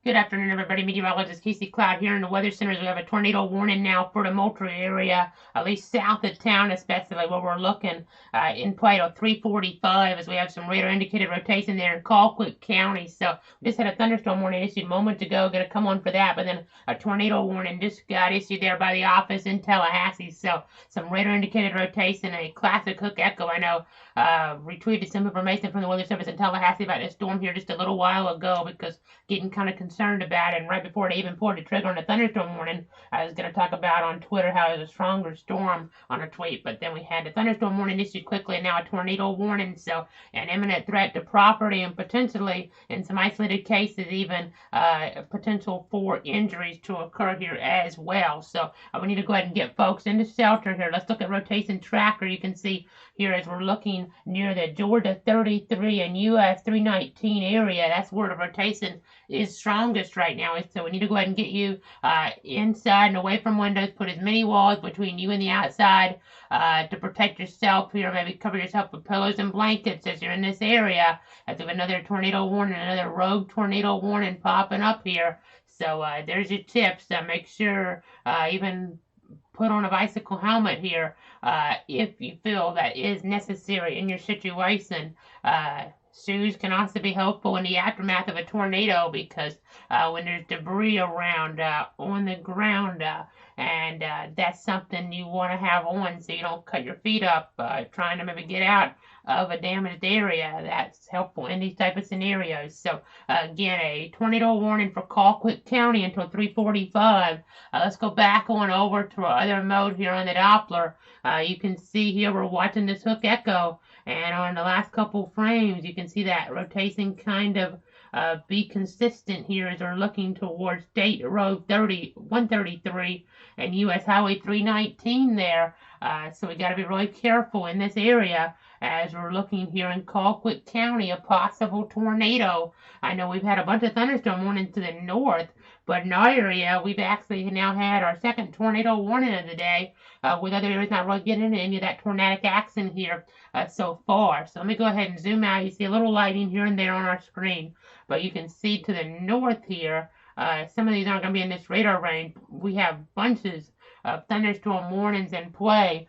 Good afternoon, everybody. Meteorologist Casey Cloud here in the Weather Centers. We have a tornado warning now for the Moultrie area, at least south of town, especially where we're looking in Plato 345, as we have some radar indicated rotation there in Colquitt County. So we just had a thunderstorm warning issued moments ago. Going to come on for that, but then a tornado warning just got issued there by the office in Tallahassee. So some radar indicated rotation, a classic hook echo. I know retweeted some information from the Weather Service in Tallahassee about this storm here just a little while ago because getting kind of concerned about it. And right before they even pulled the trigger on the thunderstorm warning, I was going to talk about on Twitter how it was a stronger storm on a tweet. But then we had the thunderstorm warning issued quickly and now a tornado warning. So an imminent threat to property and potentially, in some isolated cases, even potential for injuries to occur here as well. So we need to go ahead and get folks into shelter here. Let's look at rotation tracker. You can see here as we're looking near the Georgia 33 and US 319 area. That's where the rotation is strongest right now. So we need to go ahead and get you inside and away from windows. Put as many walls between you and the outside to protect yourself here. Maybe cover yourself with pillows and blankets as you're in this area. As we have another tornado warning, another rogue tornado warning popping up here. So there's your tips. Make sure even put on a bicycle helmet here if you feel that is necessary in your situation. Shoes can also be helpful in the aftermath of a tornado because when there's debris around on the ground, and that's something you want to have on so you don't cut your feet up trying to maybe get out of a damaged area. That's helpful in these type of scenarios. So again, a tornado warning for Colquitt County until 3:45. Let's go back on over to our other mode here on the Doppler. You can see here we're watching this hook echo, and on the last couple frames you can see that rotation kind of be consistent here as we're looking towards State Road 133 and US Highway 319 there. So we got to be really careful in this area as we're looking here in Colquitt County, a possible tornado. I know we've had a bunch of thunderstorm warnings to the north, but in our area, we've actually now had our second tornado warning of the day, with other areas not really getting into any of that tornadic action here so far. So let me go ahead and zoom out. You see a little lighting here and there on our screen, but you can see to the north here, some of these aren't going to be in this radar range. We have bunches of thunderstorm warnings in play.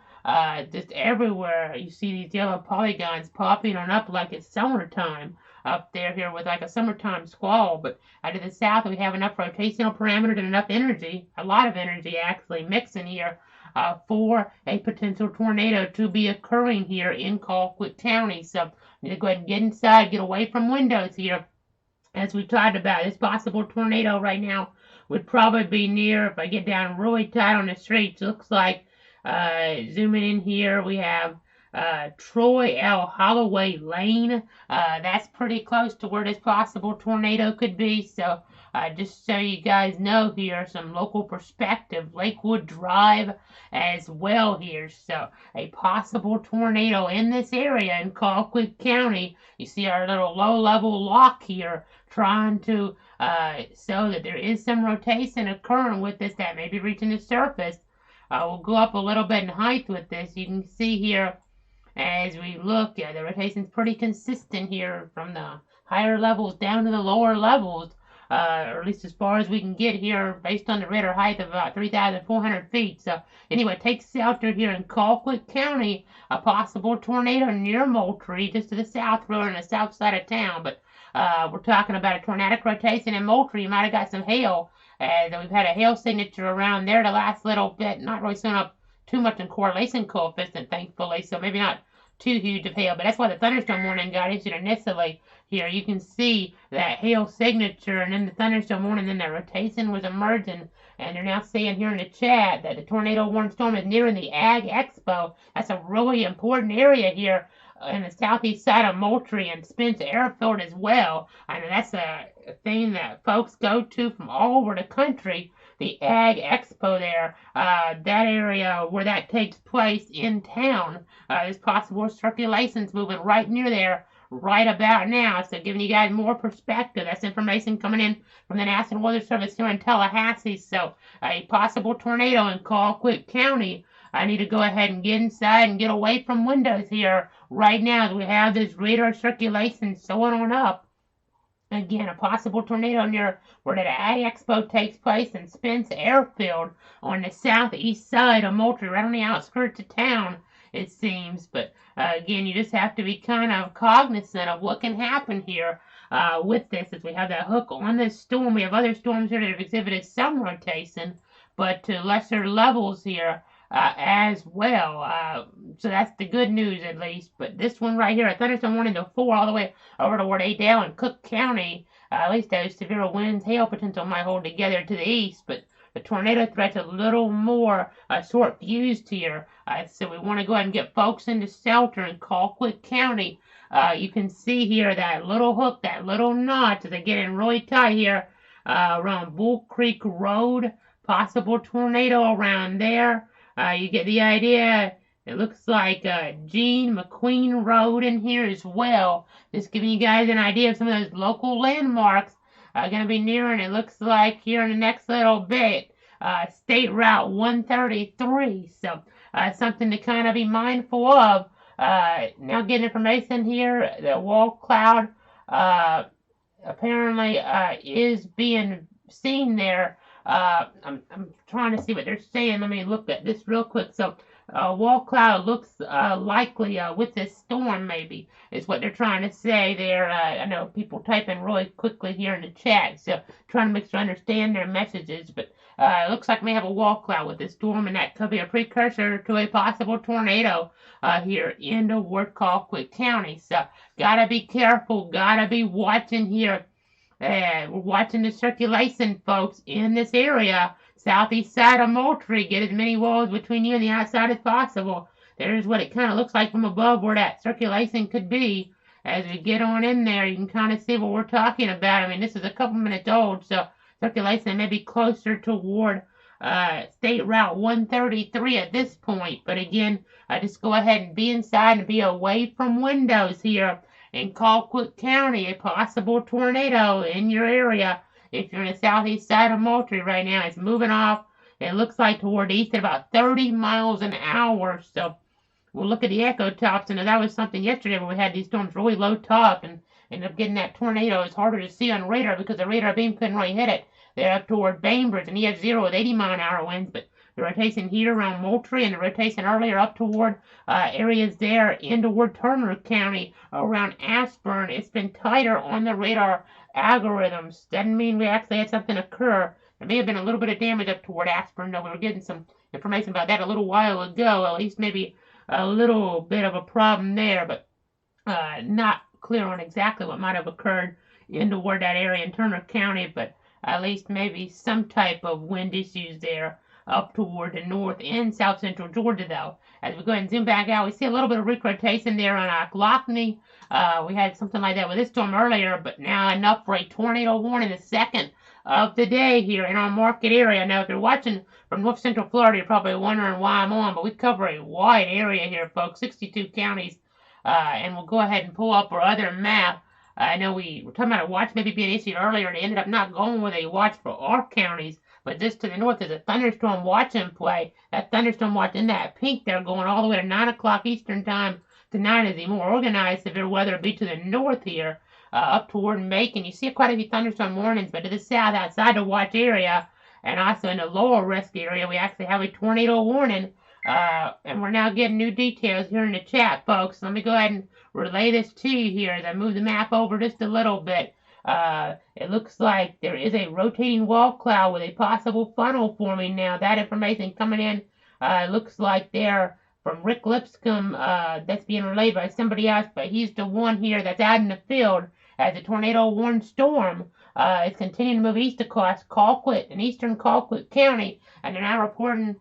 Just everywhere you see these yellow polygons popping on up like it's summertime up there here with like a summertime squall. But out of the south we have enough rotational parameters and enough energy, a lot of energy actually mixing here for a potential tornado to be occurring here in Colquitt County. So we need to go ahead and get inside, get away from windows here. As we talked about, this possible tornado right now would probably be near, if I get down really tight on the streets, looks like zooming in here, we have Troy L. Holloway Lane. That's pretty close to where this possible tornado could be. So just so you guys know here, some local perspective, Lakewood Drive as well here. So a possible tornado in this area in Colquitt County. You see our little low-level lock here trying to show that there is some rotation occurring with this that may be reaching the surface. We'll go up a little bit in height with this. You can see here as we look, the rotation's pretty consistent here from the higher levels down to the lower levels, or at least as far as we can get here based on the radar height of about 3,400 feet. So anyway, take shelter here in Colquitt County, a possible tornado near Moultrie, just to the south road on the south side of town. But we're talking about a tornadic rotation in Moultrie. You might have got some hail. We've had a hail signature around there the last little bit, not really showing up too much in correlation coefficient, thankfully, so maybe not too huge of hail, but that's why the thunderstorm warning got issued initially. Here you can see that hail signature and then the thunderstorm warning, then the rotation was emerging, and they're now saying here in the chat that the tornado warning storm is nearing the Ag Expo. That's a really important area here in the southeast side of Moultrie and Spence Airfield as well. I know that's a thing that folks go to from all over the country, the Ag Expo there, that area where that takes place in town. There's possible circulations moving right near there right about now, so giving you guys more perspective. That's information coming in from the National Weather Service here in Tallahassee. So a possible tornado in Colquitt County. I need to go ahead and get inside and get away from windows here right now as we have this radar circulation showing on up. Again, a possible tornado near where the Ag Expo takes place in Spence Airfield on the southeast side of Moultrie, right on the outskirts of town, it seems. But again, you just have to be kind of cognizant of what can happen here with this. As we have that hook on this storm, we have other storms here that have exhibited some rotation, but to lesser levels here as well. So that's the good news at least. But this one right here, a thunderstorm warning to 4 all the way over toward Adel and Cook County. At least those severe winds, hail potential might hold together to the east, but the tornado threat's a little more short-fused here. So we want to go ahead and get folks into shelter in Colquitt County. You can see here that little hook, that little notch, as they get in really tight here around Bull Creek Road. Possible tornado around there. You get the idea. It looks like Gene McQueen Road in here as well. Just giving you guys an idea of some of those local landmarks going to be near, and it looks like here in the next little bit, State Route 133. So something to kind of be mindful of. Now getting information here, the wall cloud apparently is being seen there. I'm trying to see what they're saying. Let me look at this real quick. So wall cloud looks likely with this storm, maybe, is what they're trying to say there. I know people typing really quickly here in the chat, so trying to make sure I understand their messages. But it looks like we may have a wall cloud with this storm, and that could be a precursor to a possible tornado here in the Colquitt County. So gotta be careful, gotta be watching here. We're watching the circulation, folks, in this area. Southeast side of Moultrie. Get as many walls between you and the outside as possible. There's what it kind of looks like from above where that circulation could be. As we get on in there, you can kind of see what we're talking about. I mean, this is a couple minutes old, so circulation may be closer toward State Route 133 at this point. But again, just go ahead and be inside and be away from windows here in Colquitt County. A possible tornado in your area. If you're in the southeast side of Moultrie right now, it's moving off. It looks like toward the east at about 30 miles an hour. So we'll look at the echo tops. And that was something yesterday where we had these storms really low top and ended up getting that tornado. It's harder to see on radar because the radar beam couldn't really hit it. They're up toward Bainbridge, and he had 0 with 80 mile an hour winds. But the rotation here around Moultrie and the rotation earlier up toward areas there in toward Turner County around Ashburn, it's been tighter on the radar algorithms. Doesn't mean we actually had something occur. There may have been a little bit of damage up toward Ashburn, though we were getting some information about that a little while ago. At least maybe a little bit of a problem there, but not clear on exactly what might have occurred in toward that area in Turner County, but at least maybe some type of wind issues there up toward the north and south central Georgia, though. As we go ahead and zoom back out, we see a little bit of recrotation there on Ocklackney. We had something like that with this storm earlier, but now enough for a tornado warning, the second of the day here in our market area. Now, if you're watching from north central Florida, you're probably wondering why I'm on, but we cover a wide area here, folks, 62 counties, and we'll go ahead and pull up our other map. I know we were talking about a watch maybe being issued earlier, and they ended up not going with a watch for our counties. But just to the north is a thunderstorm watch in play. That thunderstorm watch in that pink there going all the way to 9 o'clock Eastern time tonight as the more organized severe weather be to the north here, up toward Macon. You see quite a few thunderstorm warnings, but to the south outside the watch area and also in the lower risk area, we actually have a tornado warning. And we're now getting new details here in the chat, folks. Let me go ahead and relay this to you here as I move the map over just a little bit. It looks like there is a rotating wall cloud with a possible funnel forming now. That information coming in looks like they're from Rick Lipscomb. That's being relayed by somebody else, but he's the one here that's out in the field as a tornado warned storm is continuing to move east across Colquitt and eastern Colquitt County, and they're now reporting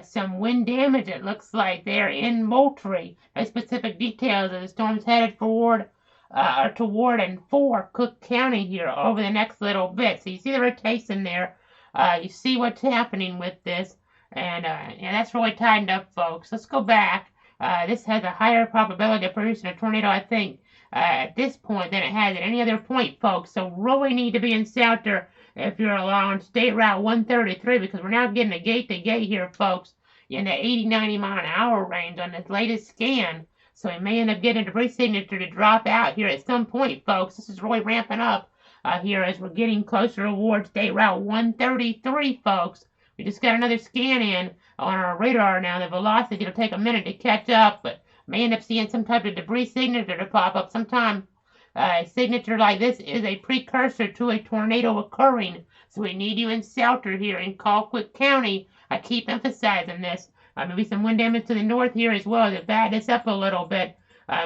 some wind damage. It looks like they're in Moultrie. No specific details as the storm's headed toward and for Cook County here over the next little bit. So you see the rotation there. You see what's happening with this. And yeah, that's really tightened up, folks. Let's go back. This has a higher probability of producing a tornado, I think, at this point than it has at any other point, folks. So really need to be in shelter if you're along State Route 133, because we're now getting a gate-to-gate here, folks, in the 80-90 mile an hour range on this latest scan. So we may end up getting a debris signature to drop out here at some point, folks. This is really ramping up here as we're getting closer toward State Route 133, folks. We just got another scan in on our radar now. The velocity will take a minute to catch up, but may end up seeing some type of debris signature to pop up sometime. A signature like this is a precursor to a tornado occurring, so we need you in shelter here in Colquitt County. I keep emphasizing this. Maybe some wind damage to the north here as well to back this up a little bit.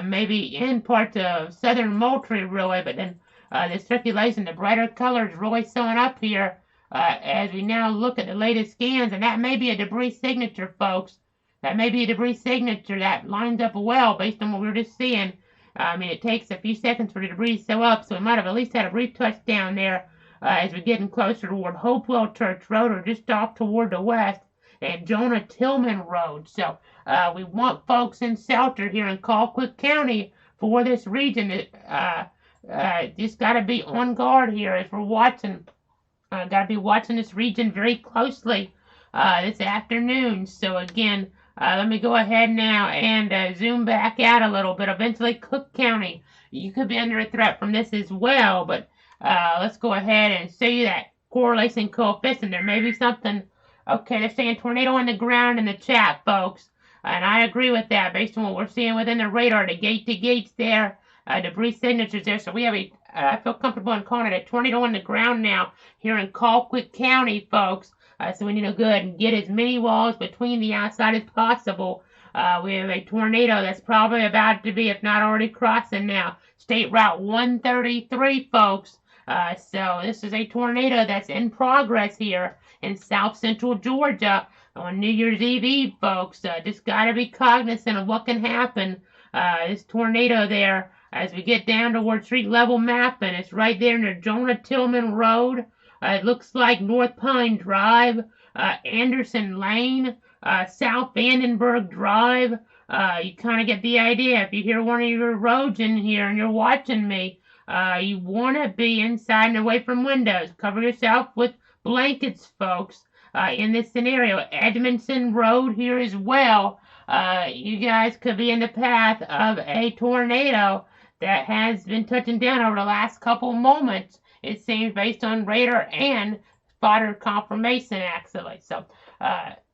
Maybe in parts of southern Moultrie, really, but then the circulation, the brighter colors really showing up here as we now look at the latest scans, and that may be a debris signature, folks. That may be a debris signature that lines up well based on what we were just seeing. It takes a few seconds for the debris to show up, so we might have at least had a brief touchdown there as we're getting closer toward Hopewell Church Road or just off toward the west and Jonah Tillman Road. So we want folks in shelter here in Colquitt County for this region. Just got to be on guard here as we're watching. Got to be watching this region very closely this afternoon. So again, let me go ahead now and zoom back out a little bit. Eventually, Cook County, you could be under a threat from this as well. But let's go ahead and show you that correlation coefficient. There may be something. Okay, they're saying tornado on the ground in the chat, folks. And I agree with that based on what we're seeing within the radar. The gates there, debris signatures there. So we have I feel comfortable in calling it a tornado on the ground now here in Colquitt County, folks. So we need to go ahead and get as many walls between the outside as possible. We have a tornado that's probably about to be, if not already crossing now, State Route 133, folks. So this is a tornado that's in progress here in south central Georgia on New Year's Eve, folks. Just got to be cognizant of what can happen. This tornado there, as we get down towards street level mapping, it's right there near Jonah Tillman Road. It looks like North Pine Drive, Anderson Lane, South Vandenberg Drive. You kind of get the idea. If you hear one of your roads in here and you're watching me, you want to be inside and away from windows. Cover yourself with blankets, folks. In this scenario, Edmondson Road here as well. You guys could be in the path of a tornado that has been touching down over the last couple moments, it seems, based on radar and spotter confirmation, actually. So,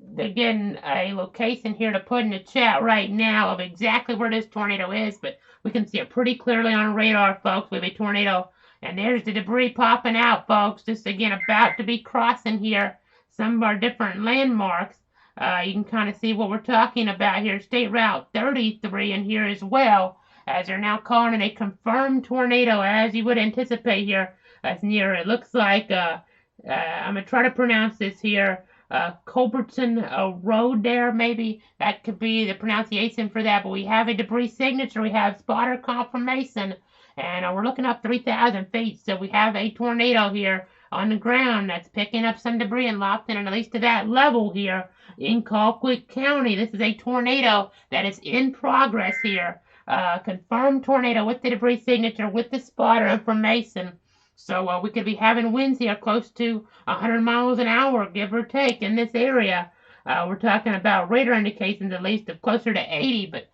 they're getting a location here to put in the chat right now of exactly where this tornado is, but we can see it pretty clearly on radar, folks, with a tornado. And there's the debris popping out, folks. Just, again, about to be crossing here some of our different landmarks. You can kind of see what we're talking about here. State Route 33 in here as well, as they're now calling it a confirmed tornado, as you would anticipate here. That's near, it looks like, I'm going to try to pronounce this here, Culbertson Road there, maybe. That could be the pronunciation for that. But we have a debris signature. We have spotter confirmation. And we're looking up 3,000 feet. So we have a tornado here on the ground that's picking up some debris and locked in, at least to that level here in Colquitt County. This is a tornado that is in progress here. Confirmed tornado with the debris signature, with the spotter information. So we could be having winds here close to 100 miles an hour, give or take, in this area. We're talking about radar indications at least of closer to 80, but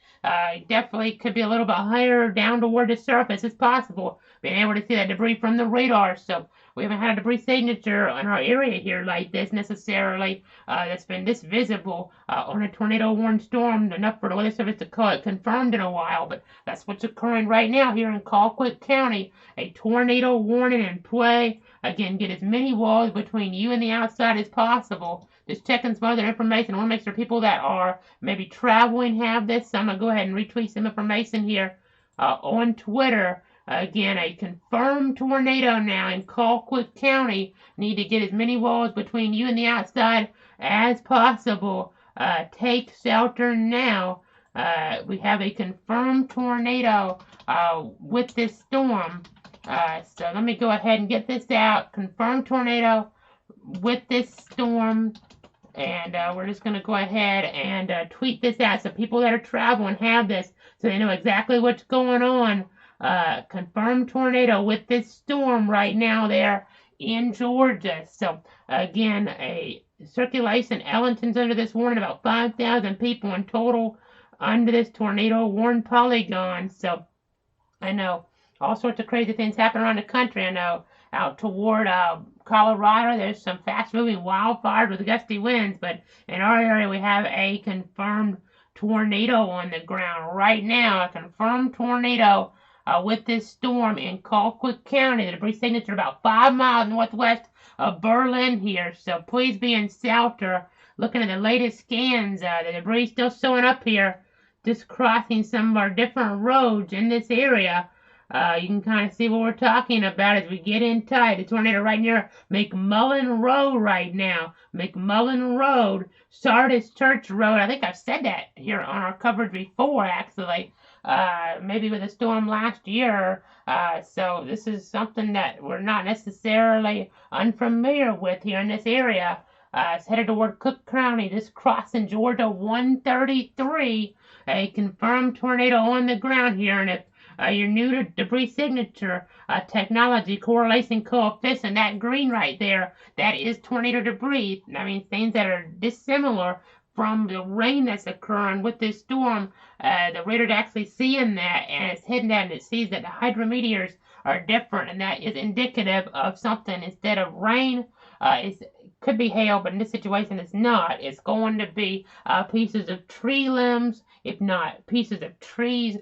definitely could be a little bit higher down toward the surface as possible, being able to see that debris from the radar. So we haven't had a debris signature in our area here like this necessarily that's been this visible on a tornado warned storm, enough for the weather service to call it confirmed in a while. But that's what's occurring right now here in Colquitt County. A tornado warning in play. Again, get as many walls between you and the outside as possible. Just checking some other information. I want to make sure people that are maybe traveling have this. So I'm going to go ahead and retweet some information here on Twitter. Again, a confirmed tornado now in Colquitt County. Need to get as many walls between you and the outside as possible. Take shelter now. We have a confirmed tornado with this storm. So let me go ahead and get this out. Confirmed tornado with this storm. And we're just going to go ahead and tweet this out so people that are traveling have this so they know exactly what's going on. Confirmed tornado with this storm right now there in Georgia. So, again, a circulation. Ellington's under this warning, about 5,000 people in total under this tornado warned polygon. So, I know all sorts of crazy things happen around the country. I know out toward Colorado. There's some fast-moving wildfires with gusty winds, but in our area we have a confirmed tornado on the ground right now. A confirmed tornado with this storm in Colquitt County. The debris signature about 5 miles northwest of Berlin here. So please be in shelter. Looking at the latest scans, the debris still showing up here, just crossing some of our different roads in this area. You can kind of see what we're talking about as we get in tight. The tornado right near McMullen Road right now. McMullen Road, Sardis Church Road. I think I've said that here on our coverage before, actually. Maybe with a storm last year. So this is something that we're not necessarily unfamiliar with here in this area. It's headed toward Cook County. This crossing Georgia 133. A confirmed tornado on the ground here. And if you're new to debris signature technology, correlation coefficient, that green right there, that is tornado debris. I mean, things that are dissimilar from the rain that's occurring with this storm. The radar's actually seeing that, and it's hitting that, and it sees that the hydrometeors are different, and that is indicative of something. Instead of rain, it could be hail, but in this situation it's not. It's going to be pieces of tree limbs, if not pieces of trees,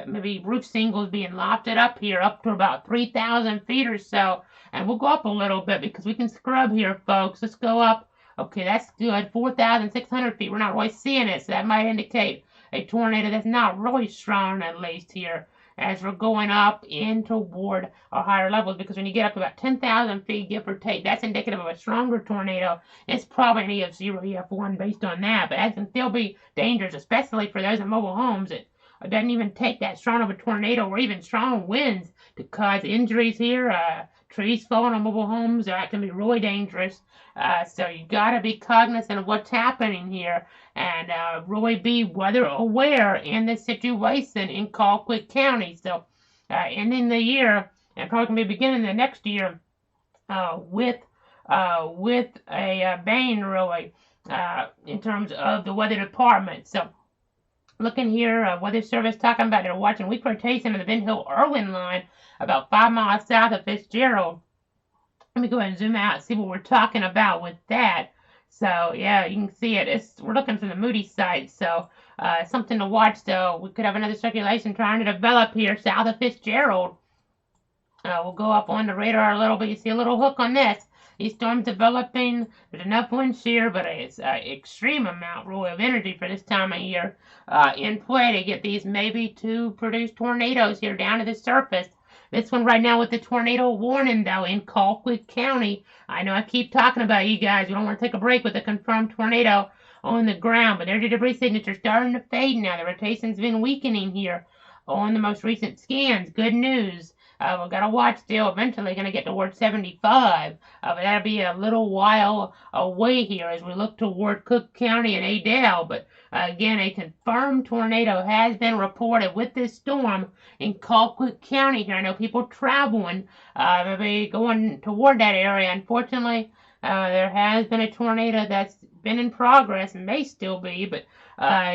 maybe roof shingles being lofted up here up to about 3,000 feet or so. And we'll go up a little bit because we can scrub here, folks. Let's go up. Okay, that's good. 4,600 feet. We're not really seeing it, so that might indicate a tornado that's not really strong, at least here, as we're going up in toward our higher levels. Because when you get up to about 10,000 feet, give or take, that's indicative of a stronger tornado. It's probably an EF0, EF1 based on that, but that can still be dangerous, especially for those in mobile homes. It doesn't even take that strong of a tornado or even strong winds to cause injuries here. Trees falling on mobile homes, that can be really dangerous. So you got to be cognizant of what's happening here and really be weather aware in this situation in Colquitt County. So ending the year, and probably going to be beginning the next year with a bang, really, in terms of the weather department. So looking here, Weather Service talking about they're watching weak rotation of the Ben Hill-Irwin line about 5 miles south of Fitzgerald. Let me go ahead and zoom out and see what we're talking about with that. So, yeah, you can see it. We're looking from the Moody site, so something to watch. So we could have another circulation trying to develop here south of Fitzgerald. We'll go up on the radar a little bit. You see a little hook on this. These storms developing. There's enough wind shear, but it's extreme amount, really, of energy for this time of year in play to get these maybe to produce tornadoes here down to the surface. This one right now with the tornado warning, though, in Colquitt County. I know I keep talking about you guys. We don't want to take a break with a confirmed tornado on the ground, but there's the debris signature starting to fade now. The rotation's been weakening here on the most recent scans. Good news. We've got to watch still. Eventually going to get toward 75, but that'll be a little while away here as we look toward Cook County and Adel. But again, a confirmed tornado has been reported with this storm in Colquitt County here. I know people traveling, maybe going toward that area. Unfortunately, there has been a tornado that's been in progress and may still be, but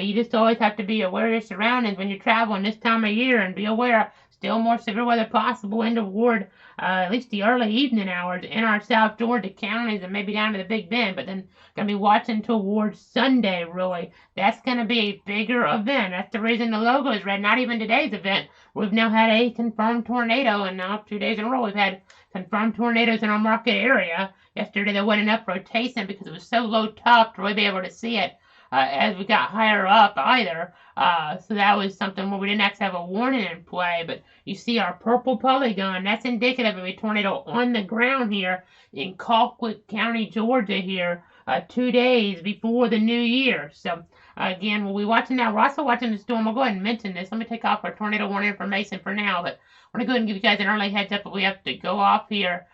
you just always have to be aware of your surroundings when you're traveling this time of year and be aware. Still more severe weather possible in toward at least the early evening hours in our South Georgia counties and maybe down to the Big Bend. But then going to be watching towards Sunday, really. That's going to be a bigger event. That's the reason the logo is red. Not even today's event. We've now had a confirmed tornado, and now 2 days in a row we've had confirmed tornadoes in our market area. Yesterday there wasn't enough rotation because it was so low top to really be able to see it as we got higher up either. So that was something where we didn't actually have a warning in play, but you see our purple polygon. That's indicative of a tornado on the ground here in Colquitt County, Georgia here 2 days before the new year. So again, we'll be watching that. We're also watching the storm. I'll go ahead and mention this. Let me take off our tornado warning information for now, but I want to go ahead and give you guys an early heads up if we have to go off here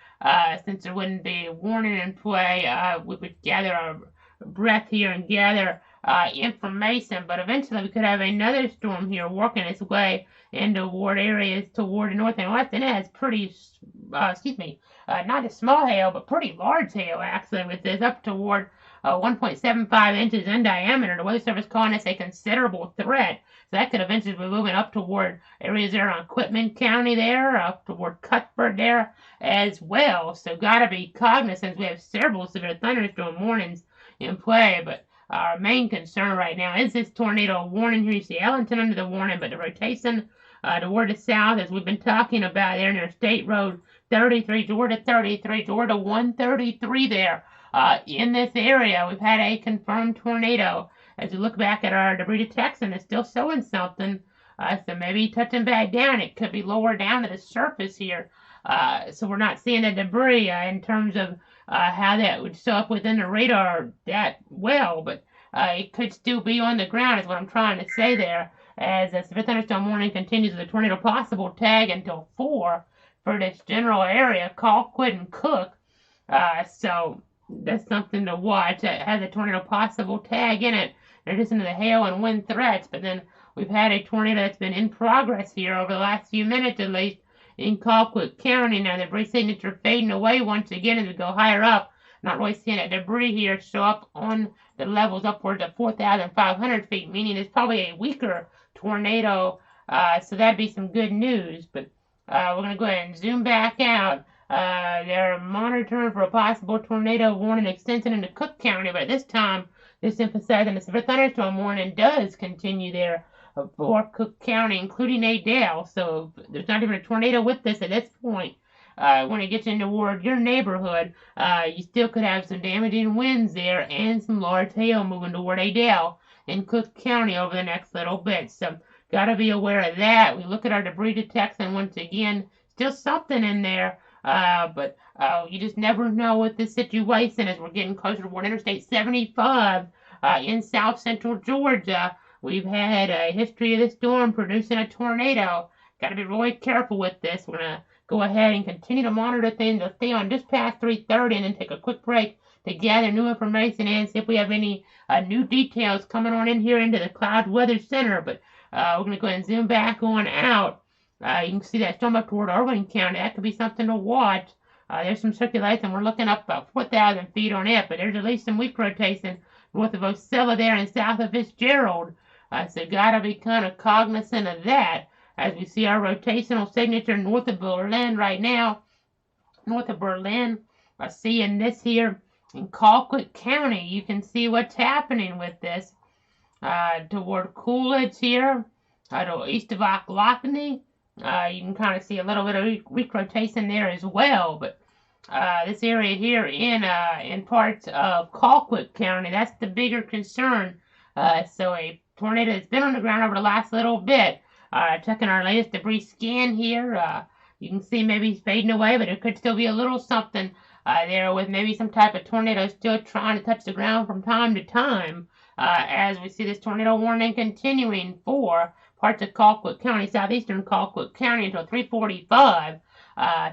since there wouldn't be a warning in play. We would gather our breath here and gather information, but eventually we could have another storm here working its way into toward areas toward the north and west, and it has pretty, not a small hail, but pretty large hail actually with this up toward 1.75 inches in diameter. The Weather Service calling this a considerable threat. So that could eventually be moving up toward areas there on Colquitt County there, up toward Cuthbert there as well. So gotta be cognizant. We have several severe thunderstorm warnings in play, but our main concern right now is this tornado warning. Here you see Ellington under the warning, but the rotation toward the south, as we've been talking about there near State Road 33, Georgia 33, Georgia 133 there. In this area, we've had a confirmed tornado. As we look back at our debris detection, it's still showing something. So maybe touching back down, it could be lower down to the surface here. So we're not seeing the debris in terms of how that would show up within the radar that well, but it could still be on the ground is what I'm trying to say there. As the severe thunderstorm warning continues with a tornado possible tag until 4 for this general area, Colquitt and Cook. So that's something to watch. It has a tornado possible tag in it. In addition to the hail and wind threats, but then we've had a tornado that's been in progress here over the last few minutes at least in Colquitt County. Now the debris signature fading away once again as we go higher up. Not really seeing that debris here show up on the levels upwards of 4,500 feet, meaning it's probably a weaker tornado. So that'd be some good news. But we're going to go ahead and zoom back out. They're monitoring for a possible tornado warning extension into Cook County, but at this time, this emphasizing the severe thunderstorm warning does continue there for Cook County, including Adele. So there's not even a tornado with this at this point. When it gets into toward your neighborhood, you still could have some damaging winds there and some large hail moving toward Adele in Cook County over the next little bit. So gotta be aware of that. We look at our debris detection once again, still something in there. But you just never know with this situation as we're getting closer toward Interstate 75 in south central Georgia. We've had a history of this storm producing a tornado. Got to be really careful with this. We're going to go ahead and continue to monitor things. We'll stay on just past 3:30 and then take a quick break to gather new information and see if we have any new details coming on in here into the Cloud Weather Center. But we're going to go ahead and zoom back on out. You can see that storm up toward Irwin County. That could be something to watch. There's some circulation. We're looking up about 4,000 feet on it, but there's at least some weak rotation north of Ocilla there and south of Fitzgerald. So gotta be kind of cognizant of that as we see our rotational signature north of Berlin right now. North of Berlin, seeing this here in Colquitt County. You can see what's happening with this. Toward Coolidge here, to east of Ocklackney. You can kind of see a little bit of weak rotation there as well, but this area here in parts of Colquitt County, that's the bigger concern. So a tornado that's been on the ground over the last little bit. Checking our latest debris scan here, you can see maybe fading away, but it could still be a little something there with maybe some type of tornado still trying to touch the ground from time to time. As we see this tornado warning continuing for parts of Colquitt County, southeastern Colquitt County until 3:45.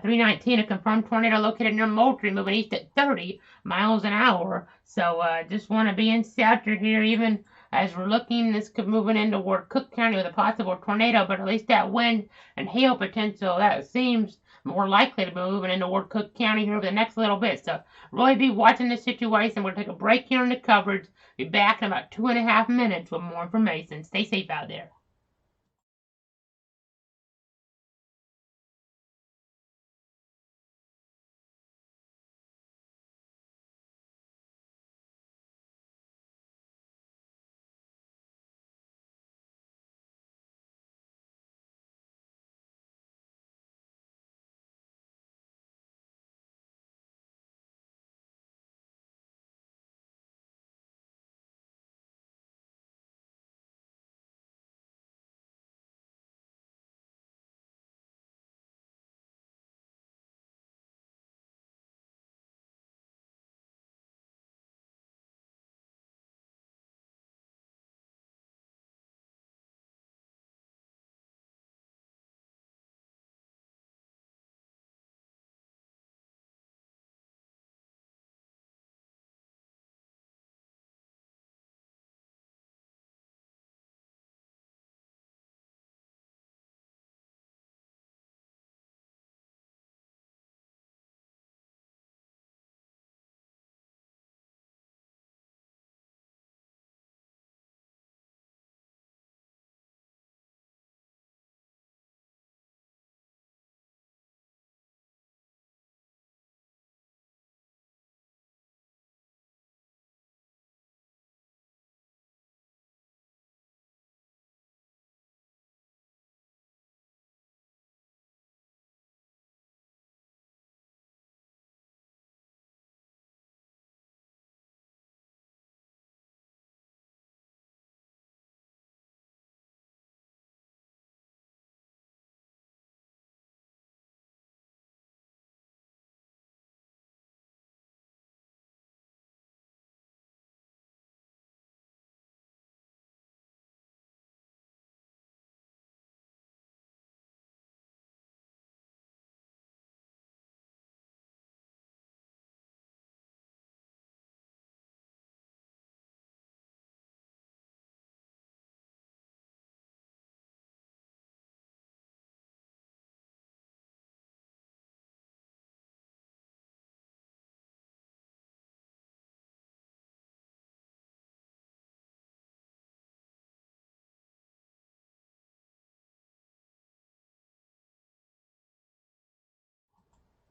319, a confirmed tornado located near Moultrie, moving east at 30 miles an hour. So just want to be in shelter here, even as we're looking. This could moving in toward Cook County with a possible tornado, but at least that wind and hail potential, that seems more likely to be moving in toward Cook County here over the next little bit. So really be watching this situation. We'll take a break here in the coverage. Be back in about 2.5 minutes with more information. Stay safe out there.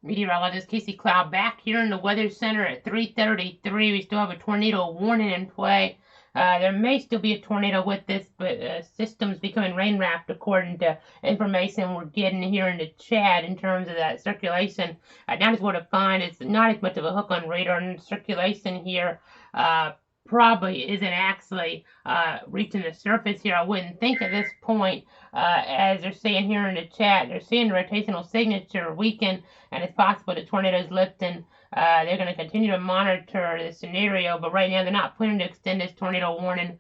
Meteorologist Casey Cloud back here in the Weather Center at 3:33. We still have a tornado warning in play. There may still be a tornado with this, but system's becoming rain wrapped according to information we're getting here in the chat in terms of that circulation. Down is what to find. It's not as much of a hook on radar, and circulation here probably isn't actually reaching the surface here. I wouldn't think at this point, as they're saying here in the chat, they're seeing the rotational signature weaken, and it's possible the tornado's lifting. They're going to continue to monitor the scenario, but right now they're not planning to extend this tornado warning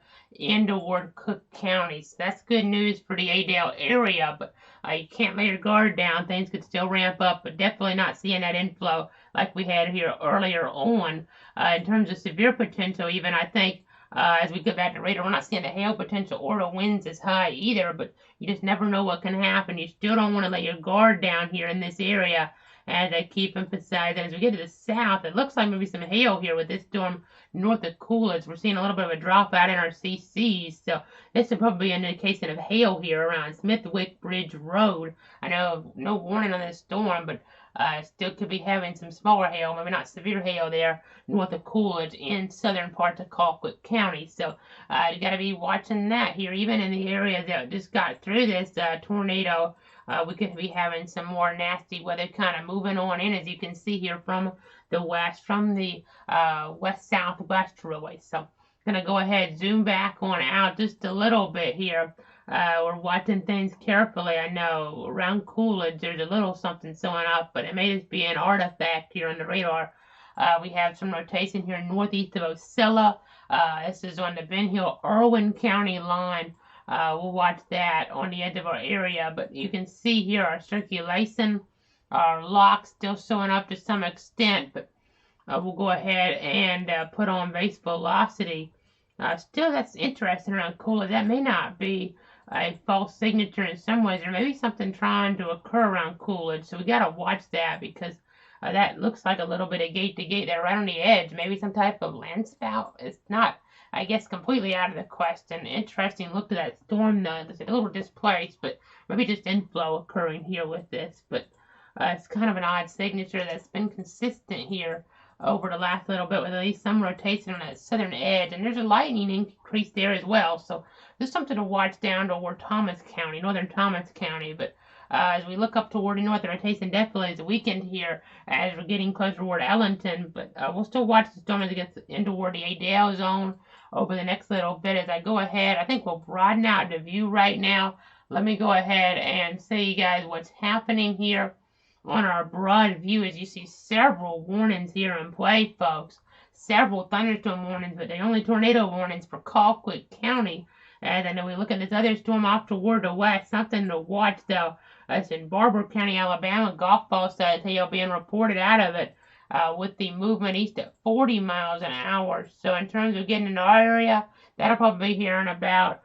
toward Cook County. So that's good news for the Adel area, but you can't lay your guard down. Things could still ramp up, but definitely not seeing that inflow like we had here earlier on. In terms of severe potential, even I think as we go back to radar, we're not seeing the hail potential or the winds as high either, but you just never know what can happen. You still don't want to let your guard down here in this area, as I keep emphasizing. As we get to the south, it looks like maybe some hail here with this storm north of Coolidge. We're seeing a little bit of a drop out in our CCs, so this would probably be an indication of hail here around Smithwick Bridge Road. I know no warning on this storm, but still could be having some smaller hail, maybe not severe hail there north of Coolidge in southern parts of Colquitt County. So you got to be watching that here, even in the area that just got through this tornado. We could be having some more nasty weather kind of moving on in, as you can see here from the west, from the west-southwest really. So I'm going to go ahead, zoom back on out just a little bit here. We're watching things carefully. I know around Coolidge there's a little something showing up, but it may just be an artifact here on the radar. We have some rotation here northeast of Ocilla. This is on the Ben Hill-Irwin County line. We'll watch that on the edge of our area, but you can see here our circulation, our locks still showing up to some extent, but we'll go ahead and put on base velocity. Still, that's interesting around Coolidge. That may not be a false signature in some ways. There may be something trying to occur around Coolidge, so we got to watch that, because that looks like a little bit of gate to gate there right on the edge. Maybe some type of land spout. It's not, I guess, completely out of the question. Interesting look at that storm though. It's a little displaced, but maybe just inflow occurring here with this. But it's kind of an odd signature that's been consistent here over the last little bit, with at least some rotation on that southern edge. And there's a lightning increase there as well. So there's something to watch down toward Thomas County, northern Thomas County. But as we look up toward the north, the rotation definitely is weakened here as we're getting closer toward Ellington. But we'll still watch the storm as it gets in toward the Adel zone over the next little bit. As I go ahead, I think we'll broaden out the view right now. Let me go ahead and show you guys what's happening here on our broad view. As you see, several warnings here in play, folks. Several thunderstorm warnings, but the only tornado warnings for Colquitt County. And I know we look at this other storm off toward the west. Something to watch though. It's in Barber County, Alabama. Golf ball size hail being reported out of it with the movement east at 40 miles an hour. So in terms of getting in our area, that'll probably be here in about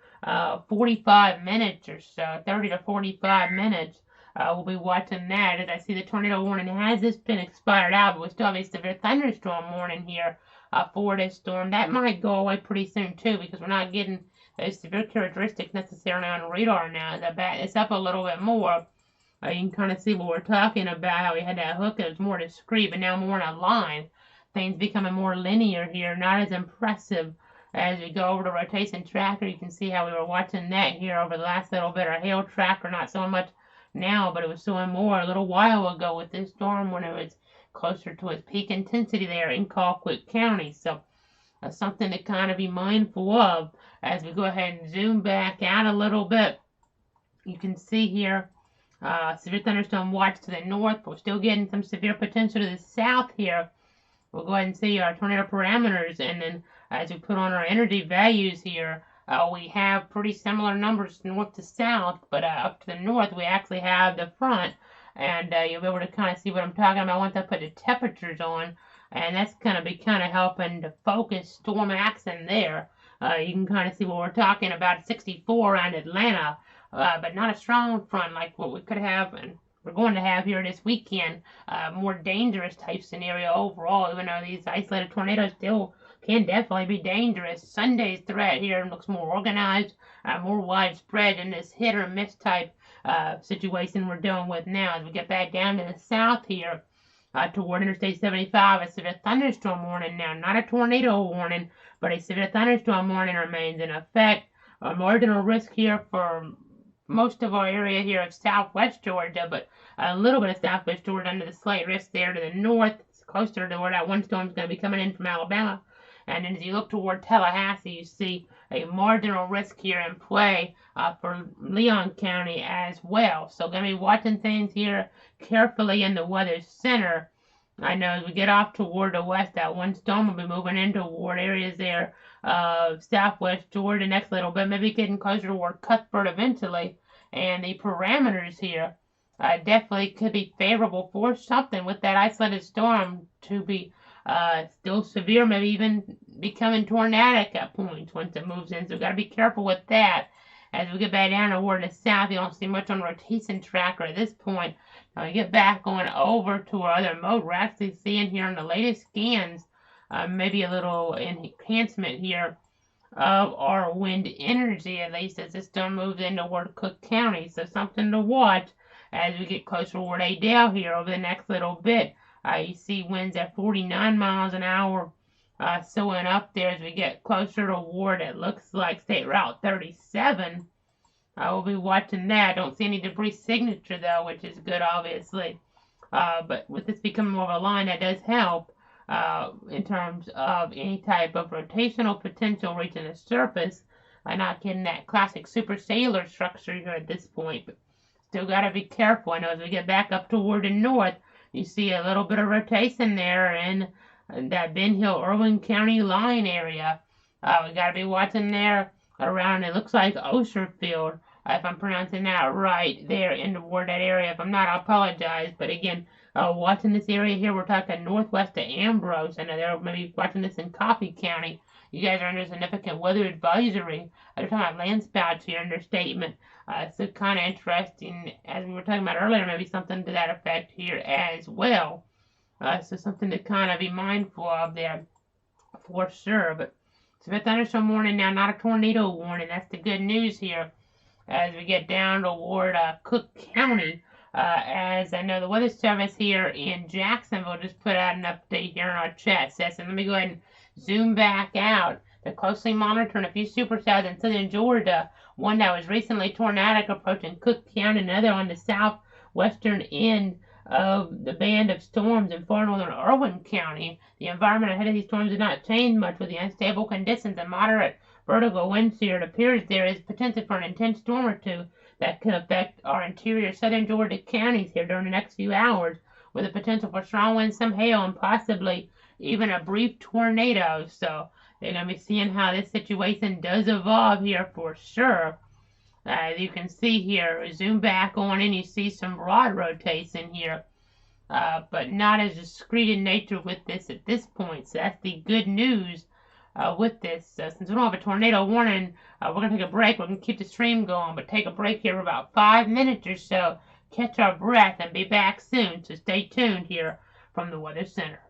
45 minutes or so, 30 to 45 minutes. We'll be watching that. As I see, the tornado warning has just been expired out, but we still have a severe thunderstorm warning here for this storm. That might go away pretty soon too, because we're not getting those severe characteristics necessarily on radar now. As I back this up a little bit more, you can kind of see what we're talking about, how we had that hook that was more discrete, but now more in a line. Things becoming more linear here, not as impressive. As we go over the rotation tracker, you can see how we were watching that here over the last little bit. Our hail tracker, not so much now, but it was showing more a little while ago with this storm when it was closer to its peak intensity there in Colquitt County. So something to kind of be mindful of. As we go ahead and zoom back out a little bit, you can see here severe thunderstorm watch to the north, but we're still getting some severe potential to the south here. We'll go ahead and see our tornado parameters, and then as we put on our energy values here, we have pretty similar numbers north to south, but up to the north we actually have the front, and you'll be able to kind of see what I'm talking about once I put the temperatures on, and that's going to be kind of helping to focus storm action there. You can kind of see what we're talking about, 64 around Atlanta, but not a strong front like what we could have and we're going to have here this weekend. More dangerous type scenario overall, even though these isolated tornadoes still can definitely be dangerous. Sunday's threat here looks more organized, more widespread than this hit or miss type situation we're dealing with now. As we get back down to the south here, toward Interstate 75. A severe thunderstorm warning now, not a tornado warning, but a severe thunderstorm warning remains in effect. A marginal risk here for most of our area here of southwest Georgia, but a little bit of southwest Georgia under the slight risk there to the north. It's closer to where that one storm is going to be coming in from Alabama. And then as you look toward Tallahassee, you see a marginal risk here in play for Leon County as well. So going to be watching things here carefully in the weather center. I know as we get off toward the west, that one storm will be moving in toward areas there of southwest Georgia next little bit, maybe getting closer toward Cuthbert eventually. And the parameters here definitely could be favorable for something with that isolated storm to be still severe, maybe even becoming tornadic at points once it moves in. So we've got to be careful with that. As we get back down toward the south, you don't see much on the rotation tracker at this point. Now we get back going over to our other mode. We're actually seeing here in the latest scans maybe a little enhancement here of our wind energy, at least as this storm moves in toward Cook County. So something to watch as we get closer toward Adele here over the next little bit. You see winds at 49 miles an hour sewing up there as we get closer toward it looks like State Route 37. I will be watching that. Don't see any debris signature though, which is good obviously. But with this becoming more of a line, that does help in terms of any type of rotational potential reaching the surface. I'm not getting that classic supercellular structure here at this point, but still got to be careful. I know as we get back up toward the north, you see a little bit of rotation there in that Ben Hill, Irwin County line area. We got to be watching there around, it looks like Osherfield, if I'm pronouncing that right, there in toward that area. If I'm not, I apologize. But again, watching this area here, we're talking northwest of Ambrose. I know they're maybe watching this in Coffee County. You guys are under significant weather advisory. They're talking about land spouts here in their statement. So kind of interesting, as we were talking about earlier, maybe something to that effect here as well. So something to kind of be mindful of there for sure. But severe thunderstorm warning now, not a tornado warning. That's the good news here as we get down toward Cook County. As I know the Weather Service here in Jacksonville just put out an update here in our chat session. Let me go ahead and zoom back out. They're closely monitoring a few supercells in southern Georgia. One that was recently tornadic approaching Cook County, another on the southwestern end of the band of storms in far northern Irwin County. The environment ahead of these storms did not change much with the unstable conditions and moderate vertical winds here. It appears there is potential for an intense storm or two that could affect our interior southern Georgia counties here during the next few hours, with the potential for strong winds, some hail, and possibly even a brief tornado. So they're going to be seeing how this situation does evolve here for sure. As you can see here, zoom back on and you see some broad rotation here, but not as discrete in nature with this at this point. So that's the good news with this. Since we don't have a tornado warning, we're going to take a break. We're going to keep the stream going, but take a break here for about 5 minutes or so, catch our breath, and be back soon. So stay tuned here from the Weather Center.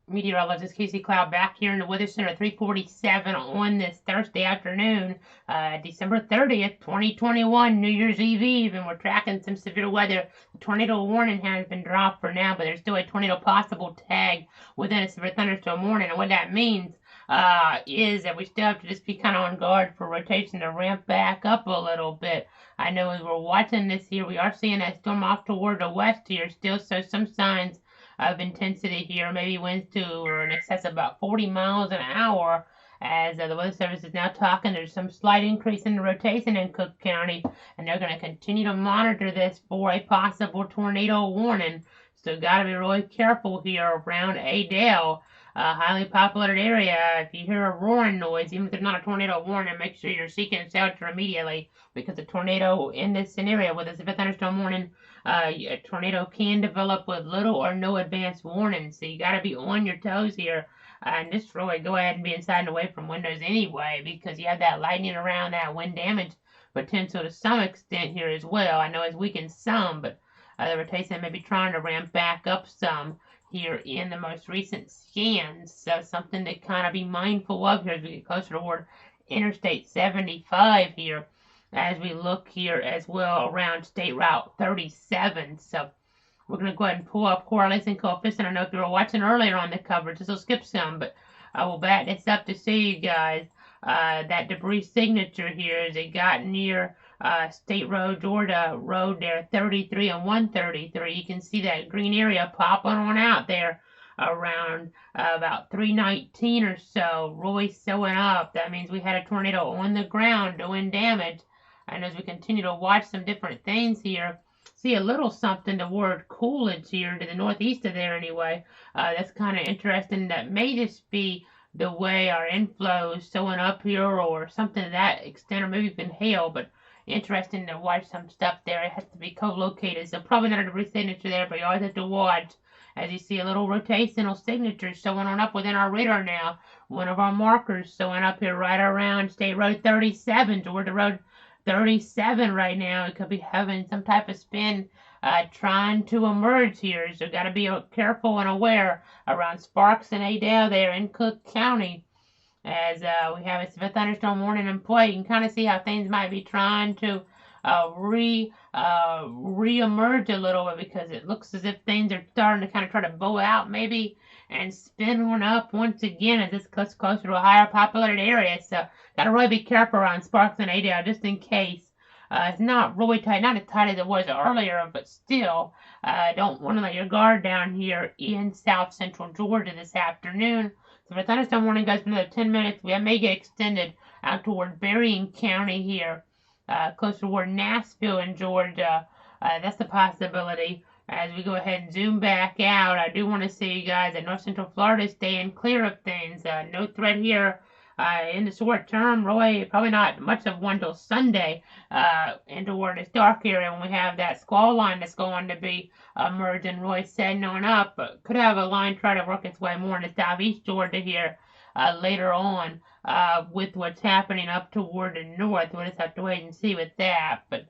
Meteorologist Casey Cloud back here in the Weather Center 347 on this Thursday afternoon, December 30th, 2021, New Year's Eve, and we're tracking some severe weather. The tornado warning has been dropped for now, but there's still a tornado possible tag within a severe thunderstorm warning, and what that means is that we still have to just be kind of on guard for rotation to ramp back up a little bit. I know as we're watching this here, we are seeing that storm off toward the west here still, so some signs of intensity here, maybe winds to or in excess of about 40 miles an hour. As the Weather Service is now talking, there's some slight increase in the rotation in Cook County, and they're going to continue to monitor this for a possible tornado warning. So got to be really careful here around Adel, a highly populated area. If you hear a roaring noise, even if there's not a tornado warning, make sure you're seeking shelter immediately, because a tornado in this scenario with a severe thunderstorm warning, a tornado can develop with little or no advance warning. So you got to be on your toes here, and just really go ahead and be inside and away from windows anyway, because you have that lightning around, that wind damage potential to some extent here as well. I know it's weakened some, but the rotation may be trying to ramp back up some here in the most recent scans. So something to kind of be mindful of here as we get closer toward Interstate 75 here, as we look here as well around State Route 37. So we're going to go ahead and pull up correlation coefficient. I don't know if you were watching earlier on the coverage. This will skip some, but I will bat this up to see you guys. That debris signature here as it got near State Road, Georgia Road there, 33 and 133. You can see that green area popping on out there around about 319 or so, really showing up. That means we had a tornado on the ground doing damage. And as we continue to watch some different things here, see a little something toward Coolidge here to the northeast of there anyway. That's kind of interesting. That may just be the way our inflow is showing up here or something to that extent, or maybe even hail, but interesting to watch some stuff there. It has to be co-located, so probably not a debris signature there, but you always have to watch as you see a little rotational signature showing on up within our radar now. One of our markers showing up here right around State Road 37, Georgia Road 37 right now. It could be having some type of spin trying to emerge here, so got to be careful and aware around Sparks and Adel there in Cook County, as we have a severe thunderstorm warning in play. You can kind of see how things might be trying to re-emerge a little bit, because it looks as if things are starting to kind of try to bow out maybe and spin one up once again as this gets closer to a higher populated area. So got to really be careful around Sparks and Adel just in case. It's not really tight, not as tight as it was earlier, but still, don't want to let your guard down here in south central Georgia this afternoon. So the thunderstorm warning goes for another 10 minutes. We may get extended out toward Berrien County here, closer toward Nashville in Georgia. That's the possibility. As we go ahead and zoom back out, I do want to see you guys at north central Florida staying clear of things. No threat here in the short term. Really, probably not much of one till Sunday into toward this dark area when we have that squall line that's going to be emerging, really setting on up. But could have a line try to work its way more into southeast Georgia here later on with what's happening up toward the north. We'll just have to wait and see with that. But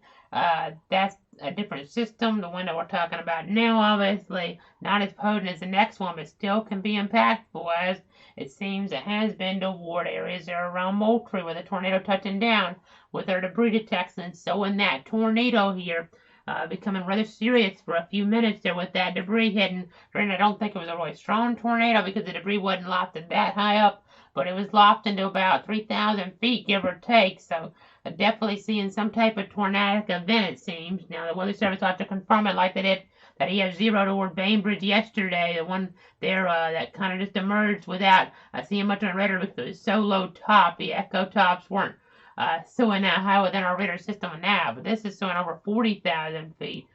that's a different system. The one that we're talking about now, obviously, not as potent as the next one, but still can be impactful, as it seems it has been toward areas there around Moultrie with a tornado touching down with our debris detection. So in that tornado here, becoming rather serious for a few minutes there with that debris hitting. Granted, I don't think it was a really strong tornado because the debris wasn't lofted that high up, but it was lofted to about 3,000 feet, give or take. So definitely seeing some type of tornadic event, it seems. Now, the Weather Service will have to confirm it like they did that EF0 toward Bainbridge yesterday, the one there that kind of just emerged without seeing much on the radar because it was so low top. The echo tops weren't showing that high within our radar system now, but this is showing over 40,000 feet,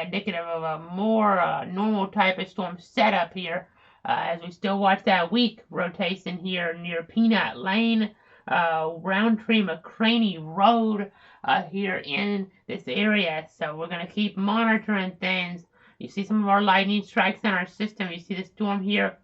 indicative of a more normal type of storm setup here, as we still watch that weak rotation here near Peanut Lane, Roundtree McCraney Road here in this area. So we're going to keep monitoring things. You see some of our lightning strikes in our system. You see the storm here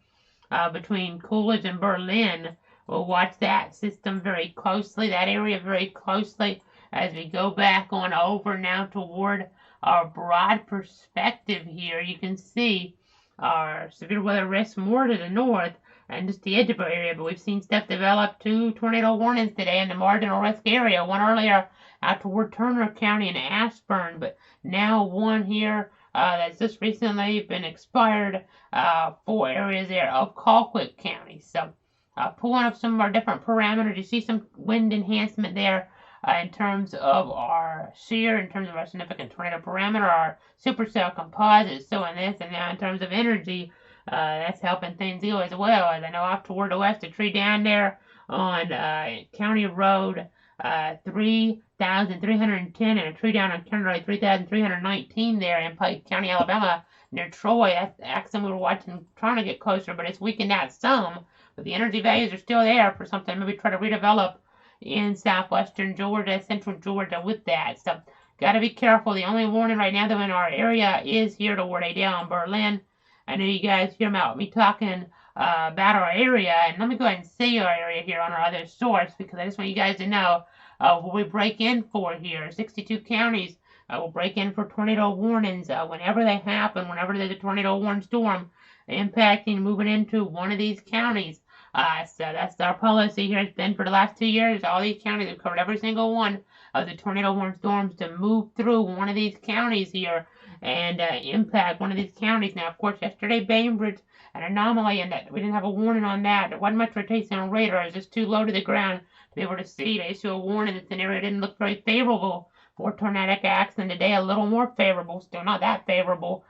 between Coolidge and Berlin. We'll watch that system very closely, that area very closely, as we go back on over now toward our broad perspective here. You can see our severe weather risk more to the north and just the edge of our area, but we've seen stuff develop 2 tornado warnings today in the marginal risk area. One earlier out toward Turner County and Ashburn, but now one here that's just recently been expired for areas there of Colquitt County. So pulling up some of our different parameters, you see some wind enhancement there in terms of our shear, in terms of our significant tornado parameter, our supercell composite. So in this, and now in terms of energy, that's helping things go as well. As I know off toward the west, a tree down there on County Road 3,310 and a tree down on County Road 3,319 there in Pike County, Alabama, near Troy. That's the accident we were watching, trying to get closer, but it's weakened out some. But the energy values are still there for something maybe try to redevelop in southwestern Georgia, central Georgia with that. So got to be careful. The only warning right now though in our area is here toward Adel and Berlin. I know you guys hear about me talking about our area, and let me go ahead and see our area here on our other source because I just want you guys to know what we break in for here. 62 counties will break in for tornado warnings whenever they happen, whenever there's a tornado warning storm impacting, moving into one of these counties. So that's our policy here. It's been for the last 2 years. All these counties have covered every single one of the tornado warning storms to move through one of these counties here and impact one of these counties. Now, of course, yesterday Bainbridge, an anomaly in that we didn't have a warning on that. There wasn't much rotation on radar. It was just too low to the ground to be able to see. They issue a warning that the area didn't look very favorable for tornadic action. Today, a little more favorable. Still not that favorable.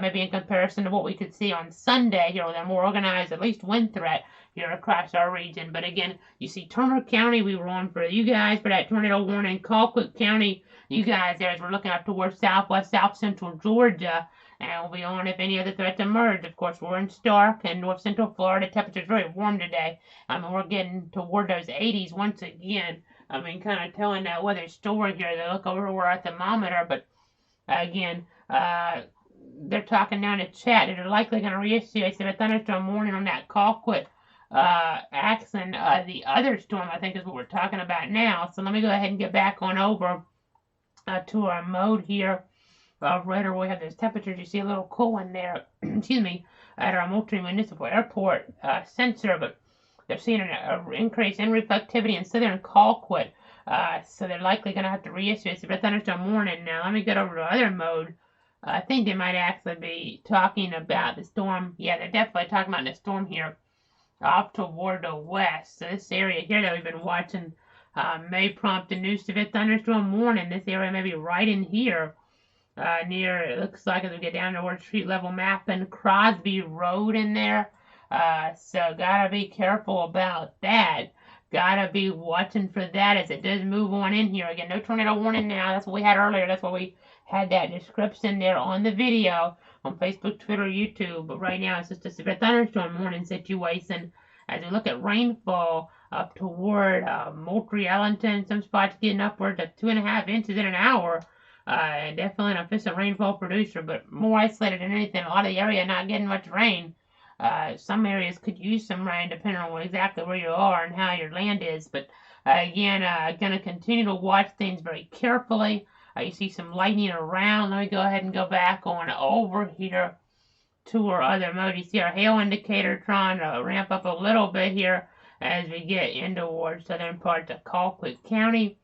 Maybe in comparison to what we could see on Sunday here with a more organized, at least wind threat here across our region. But again, you see Turner County, we were on for you guys for that tornado warning. Colquitt County, you guys there as we're looking up towards southwest, south central Georgia. And we'll be on if any other threats emerge. Of course, we're in Stark and north central Florida. Temperature's very warm today. I mean, we're getting toward those 80s once again. I mean, kind of telling that weather story here. They look over where our thermometer, but again, they're talking down in chat that they're likely going to reissue. I said a thunderstorm warning on that Colquitt axon. The other storm, I think, is what we're talking about now. So let me go ahead and get back on over to our mode here. Radar, we have those temperatures. You see a little cool in there, excuse me, at our multi-municipal airport sensor, but they're seeing an increase in reflectivity in southern Colquitt. So they're likely going to have to reissue it. It's a thunderstorm warning. Now, let me get over to other mode. I think they might actually be talking about the storm. Yeah, they're definitely talking about the storm here off toward the west. So this area here that we've been watching may prompt a new severe thunderstorm warning. This area may be right in here. Near, it looks like as we get down towards street level map and Crosby Road in there. So gotta be careful about that. Gotta be watching for that as it does move on in here. Again, no tornado warning now. That's what we had earlier. That's why we had that description there on the video on Facebook, Twitter, YouTube. But right now it's just a severe thunderstorm warning situation. As we look at rainfall up toward Moultrie, Ellington, some spots getting upwards of 2.5 inches in an hour. Definitely an efficient rainfall producer, but more isolated than anything. A lot of the area not getting much rain. Some areas could use some rain depending on exactly where you are and how your land is. But again, going to continue to watch things very carefully. You see some lightning around. Let me go ahead and go back on over here to our other mode. You see our hail indicator trying to ramp up a little bit here as we get in towards southern parts of Colquitt County.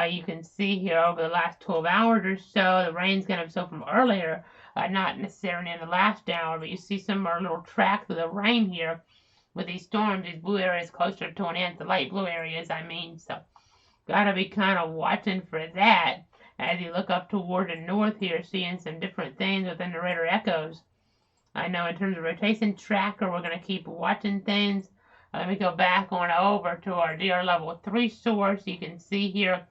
You can see here over the last 12 hours or so, the rain's going to, so from earlier, not necessarily in the last hour, but you see some of our little tracks of the rain here with these storms, these blue areas closer to an end, the light blue areas, I mean. So, got to be kind of watching for that as you look up toward the north here, seeing some different things within the radar echoes. I know in terms of rotation tracker, we're going to keep watching things. Let me go back on over to our DR level 3 source. You can see here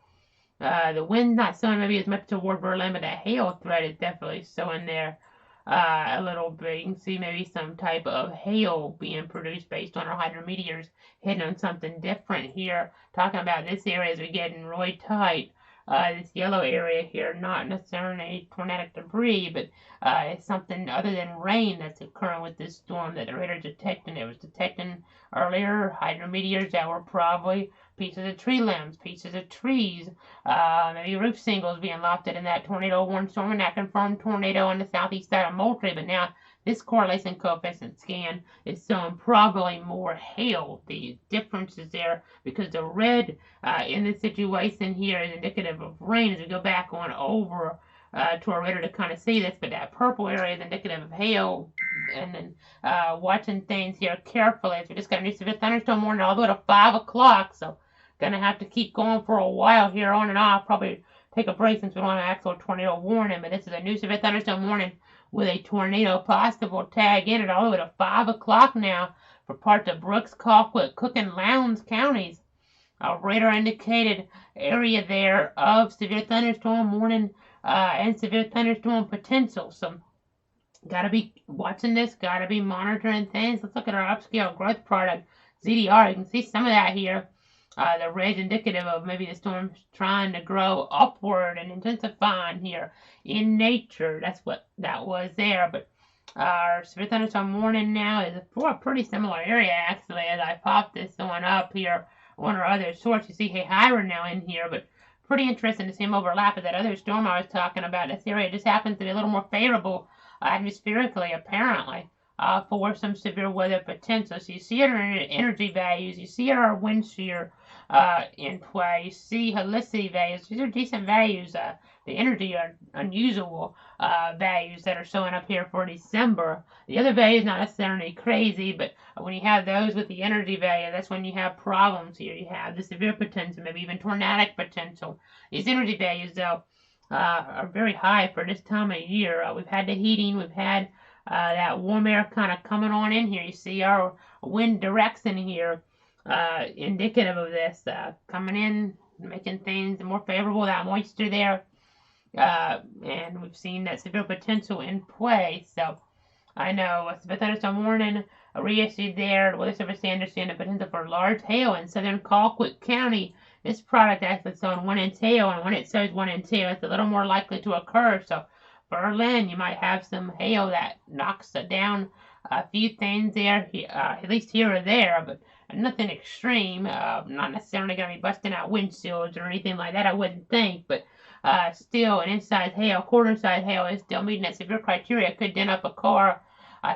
the wind not showing maybe as much toward Berlin, but the hail threat is definitely showing there a little bit. You can see maybe some type of hail being produced based on our hydrometeors hitting on something different here. Talking about this area as we're getting really tight. This yellow area here, not necessarily tornadic debris, but it's something other than rain that's occurring with this storm that the radar's detecting. It was detecting earlier hydrometeors that were probably pieces of tree limbs, pieces of trees, maybe roof shingles being lofted in that tornado warning storm, and that confirmed tornado on the southeast side of Moultrie. But now this correlation coefficient scan is showing probably more hail. The differences there, because the red in this situation here is indicative of rain as we go back on over to our radar to kind of see this, but that purple area is indicative of hail. And then watching things here carefully. So we just got a new severe thunderstorm warning all the way to 5 o'clock, so gonna have to keep going for a while here on and off. Probably take a break since we don't have an actual tornado warning, but this is a new severe thunderstorm warning with a tornado possible tag in it all the way to 5 o'clock now for parts of Brooks, Colquitt, Cook, and Lowndes counties. A radar indicated area there of severe thunderstorm warning and severe thunderstorm potential. So gotta be watching this, gotta be monitoring things. Let's look at our upscale growth product, ZDR. You can see some of that here. The red indicative of maybe the storm's trying to grow upward and intensifying here in nature. That's what that was there. But our severe thunderstorm warning now is for a pretty similar area, actually, as I pop this one up here. One or other source. You see Hyra now in here, but pretty interesting to see him overlap with that other storm I was talking about. This area just happens to be a little more favorable atmospherically, apparently, for some severe weather potential. So you see it in our energy values, you see it in our wind shear in play, you see helicity values. These are decent values. The energy are unusual values that are showing up here for December. The other values not necessarily crazy, but when you have those with the energy value, that's when you have problems here. You have the severe potential, maybe even tornadic potential. These energy values, though, are very high for this time of year. We've had the heating, we've had that warm air kind of coming on in here. You see our wind direction here, indicative of this, coming in, making things more favorable, that moisture there. And we've seen that severe potential in play. So I know a severe thunderstorm warning reissued there. Weather Service to understand the potential for large hail in southern Colquitt County. This product actually showing 1 inch hail, and when it shows 1 inch hail, it's a little more likely to occur. So Berlin, you might have some hail that knocks down a few things there, at least here or there, but nothing extreme. Not necessarily going to be busting out windshields or anything like that, I wouldn't think, but still an inch-size hail, quarter-size hail is still meeting that severe criteria. Could dent up a car,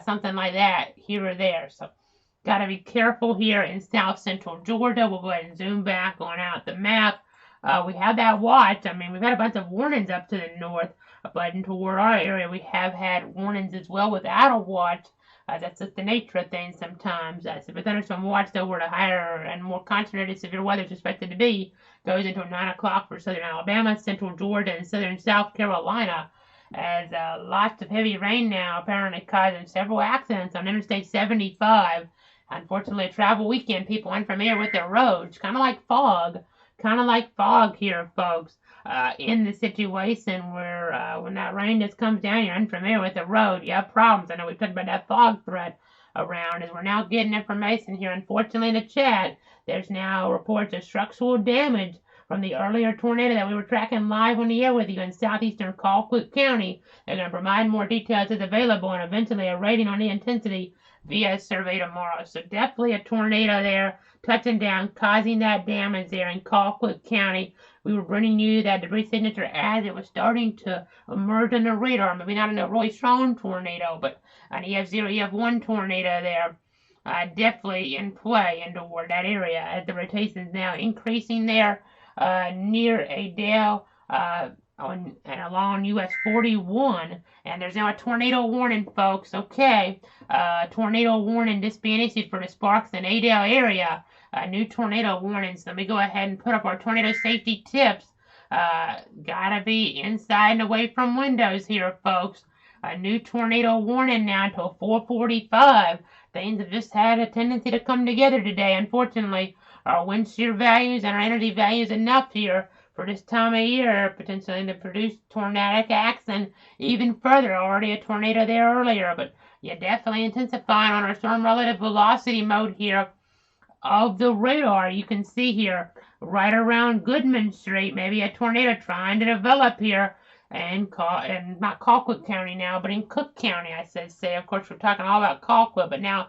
something like that here or there. So got to be careful here in south central Georgia. We'll go ahead and zoom back on out the map. We have that watch. I mean, we've had a bunch of warnings up to the north, but toward our area, we have had warnings as well without a watch. That's just the nature of things sometimes. Severe thunderstorm watch, though, where the higher and more concentrated severe weather is expected to be, goes until 9 o'clock for southern Alabama, central Georgia, and southern South Carolina. As lots of heavy rain now apparently causing several accidents on Interstate 75. Unfortunately, a travel weekend, people unfamiliar with their roads, kind of like fog here, folks. In the situation where when that rain just comes down, you're unfamiliar with the road, you have problems. I know we've talked about that fog threat around, as we're now getting information here. Unfortunately, in the chat, there's now reports of structural damage from the earlier tornado that we were tracking live on the air with you in southeastern Colquitt County. They're going to provide more details as available, and eventually a rating on the intensity via survey tomorrow. So definitely a tornado there touching down, causing that damage there in Colquitt County. We were bringing you that debris signature as it was starting to emerge on the radar. Maybe not in a really strong tornado, but an EF0, EF1 tornado there. Definitely in play and toward that area as the rotation is now increasing there near a dale and along US 41. And there's now a tornado warning, folks. Okay, tornado warning just being issued for the Sparks and Adel area. New tornado warnings. Let me go ahead and put up our tornado safety tips. Gotta be inside and away from windows here, folks. A new tornado warning now until 4:45. Things have just had a tendency to come together today. Unfortunately, our wind shear values and our energy values enough here for this time of year, potentially to produce tornadic acts and even further. Already a tornado there earlier, but yeah, definitely intensifying on our storm relative velocity mode here of the radar. You can see here right around Goodman Street, maybe a tornado trying to develop here and not Colquitt County now, but in Cook County, I should say. Of course, we're talking all about Colquitt, but now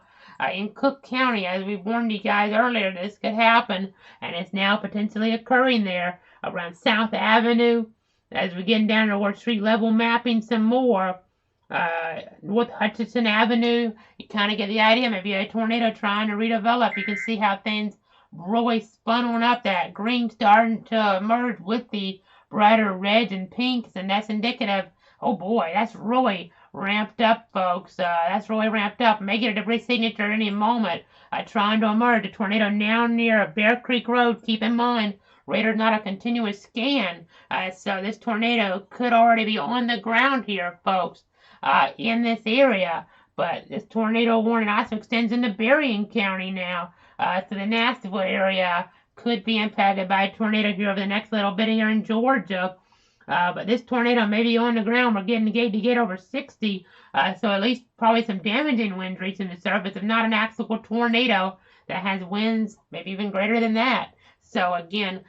in Cook County, as we warned you guys earlier, this could happen, and it's now potentially occurring there around South Avenue. As we get down toward street level mapping some more, North Hutchinson Avenue. You kind of get the idea. Maybe a tornado trying to redevelop. You can see how things really spun on up. That green starting to emerge with the brighter reds and pinks, and that's indicative. Oh boy, that's really ramped up, folks. That's really ramped up. May get a debris signature at any moment. Trying to emerge. A tornado now near Bear Creek Road. Keep in mind, radar's not a continuous scan, so this tornado could already be on the ground here, folks, in this area. But this tornado warning also extends into Berrien County now, so the Nashville area could be impacted by a tornado here over the next little bit here in Georgia. But this tornado may be on the ground. We're getting the gate to get over 60, so at least probably some damaging winds reaching the surface, if not an actual tornado that has winds maybe even greater than that. So again,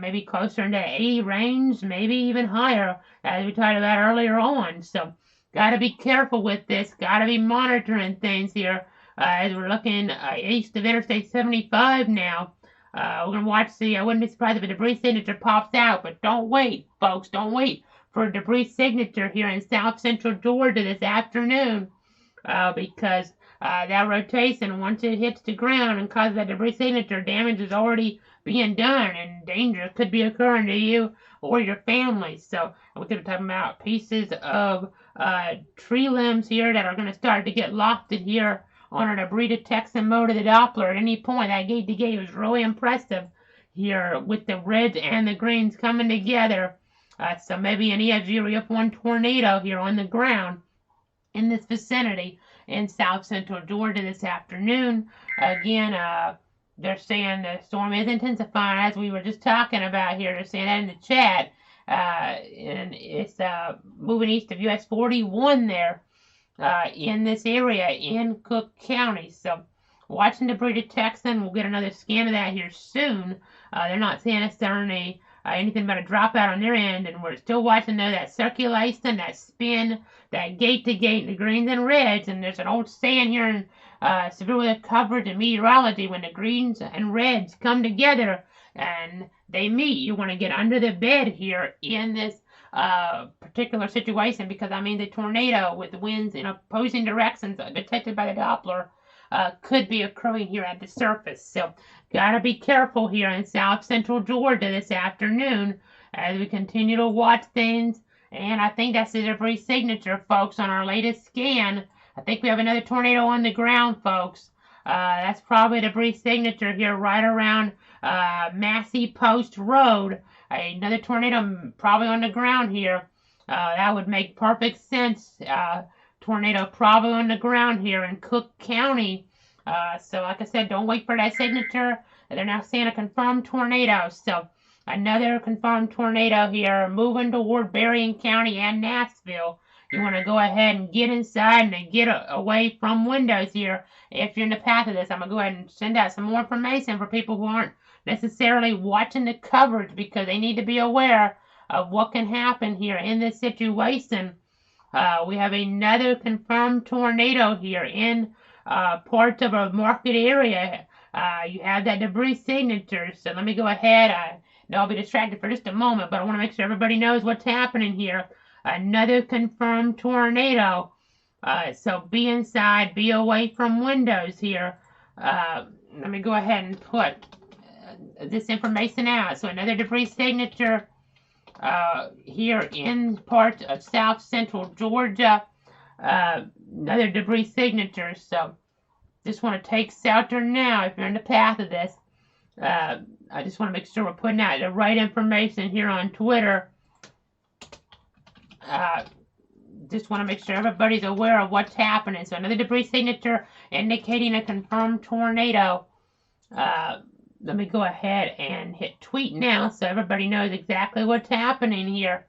maybe closer into 80 range, maybe even higher, as we talked about earlier on. So got to be careful with this. Got to be monitoring things here as we're looking east of Interstate 75 now. We're going to watch the, I wouldn't be surprised if a debris signature pops out, but don't wait, folks. Don't wait for a debris signature here in south central Georgia this afternoon, because that rotation, once it hits the ground and causes that debris signature, damage is already being done, and danger could be occurring to you or your family. So we're going to talk about pieces of tree limbs here that are going to start to get lofted here on a debris detection mode of the Doppler at any point. That gate to gate was really impressive here with the reds and the greens coming together. So maybe an EFG or EF1 tornado here on the ground in this vicinity in south central Georgia this afternoon. Again, they're saying the storm is intensifying, as we were just talking about here. They're saying that in the chat. And it's moving east of US 41 there. In this area in Cook County. So watching debris detection. We'll get another scan of that here soon. They're not saying necessarily anything about a dropout on their end, and we're still watching though that circulation, that spin, that gate to gate, the greens and reds. And there's an old saying here in severe weather coverage and meteorology: when the greens and reds come together and they meet, you want to get under the bed here in this particular situation, because I mean the tornado with winds in opposing directions detected by the Doppler could be occurring here at the surface. So gotta be careful here in south central Georgia this afternoon as we continue to watch things. And I think that's the debris signature, folks, on our latest scan. I think we have another tornado on the ground, folks. That's probably a debris signature here right around Massey Post Road. Another tornado probably on the ground here. That would make perfect sense. Tornado probably on the ground here in Cook County. So like I said, don't wait for that signature. They're now saying a confirmed tornado. So another confirmed tornado here moving toward Berrien County and Nashville. You want to go ahead and get inside and get away from windows here if you're in the path of this. I'm going to go ahead and send out some more information for people who aren't necessarily watching the coverage, because they need to be aware of what can happen here in this situation. We have another confirmed tornado here in parts of a market area. You have that debris signature. So let me go ahead. I know I'll be distracted for just a moment, but I want to make sure everybody knows what's happening here. Another confirmed tornado. So be inside, be away from windows here. Let me go ahead and put this information out. So another debris signature here in parts of south central Georgia. Another debris signature. So just want to take shelter now if you're in the path of this. I just want to make sure we're putting out the right information here on Twitter. Just want to make sure everybody's aware of what's happening. So another debris signature indicating a confirmed tornado. Let me go ahead and hit tweet now so everybody knows exactly what's happening here.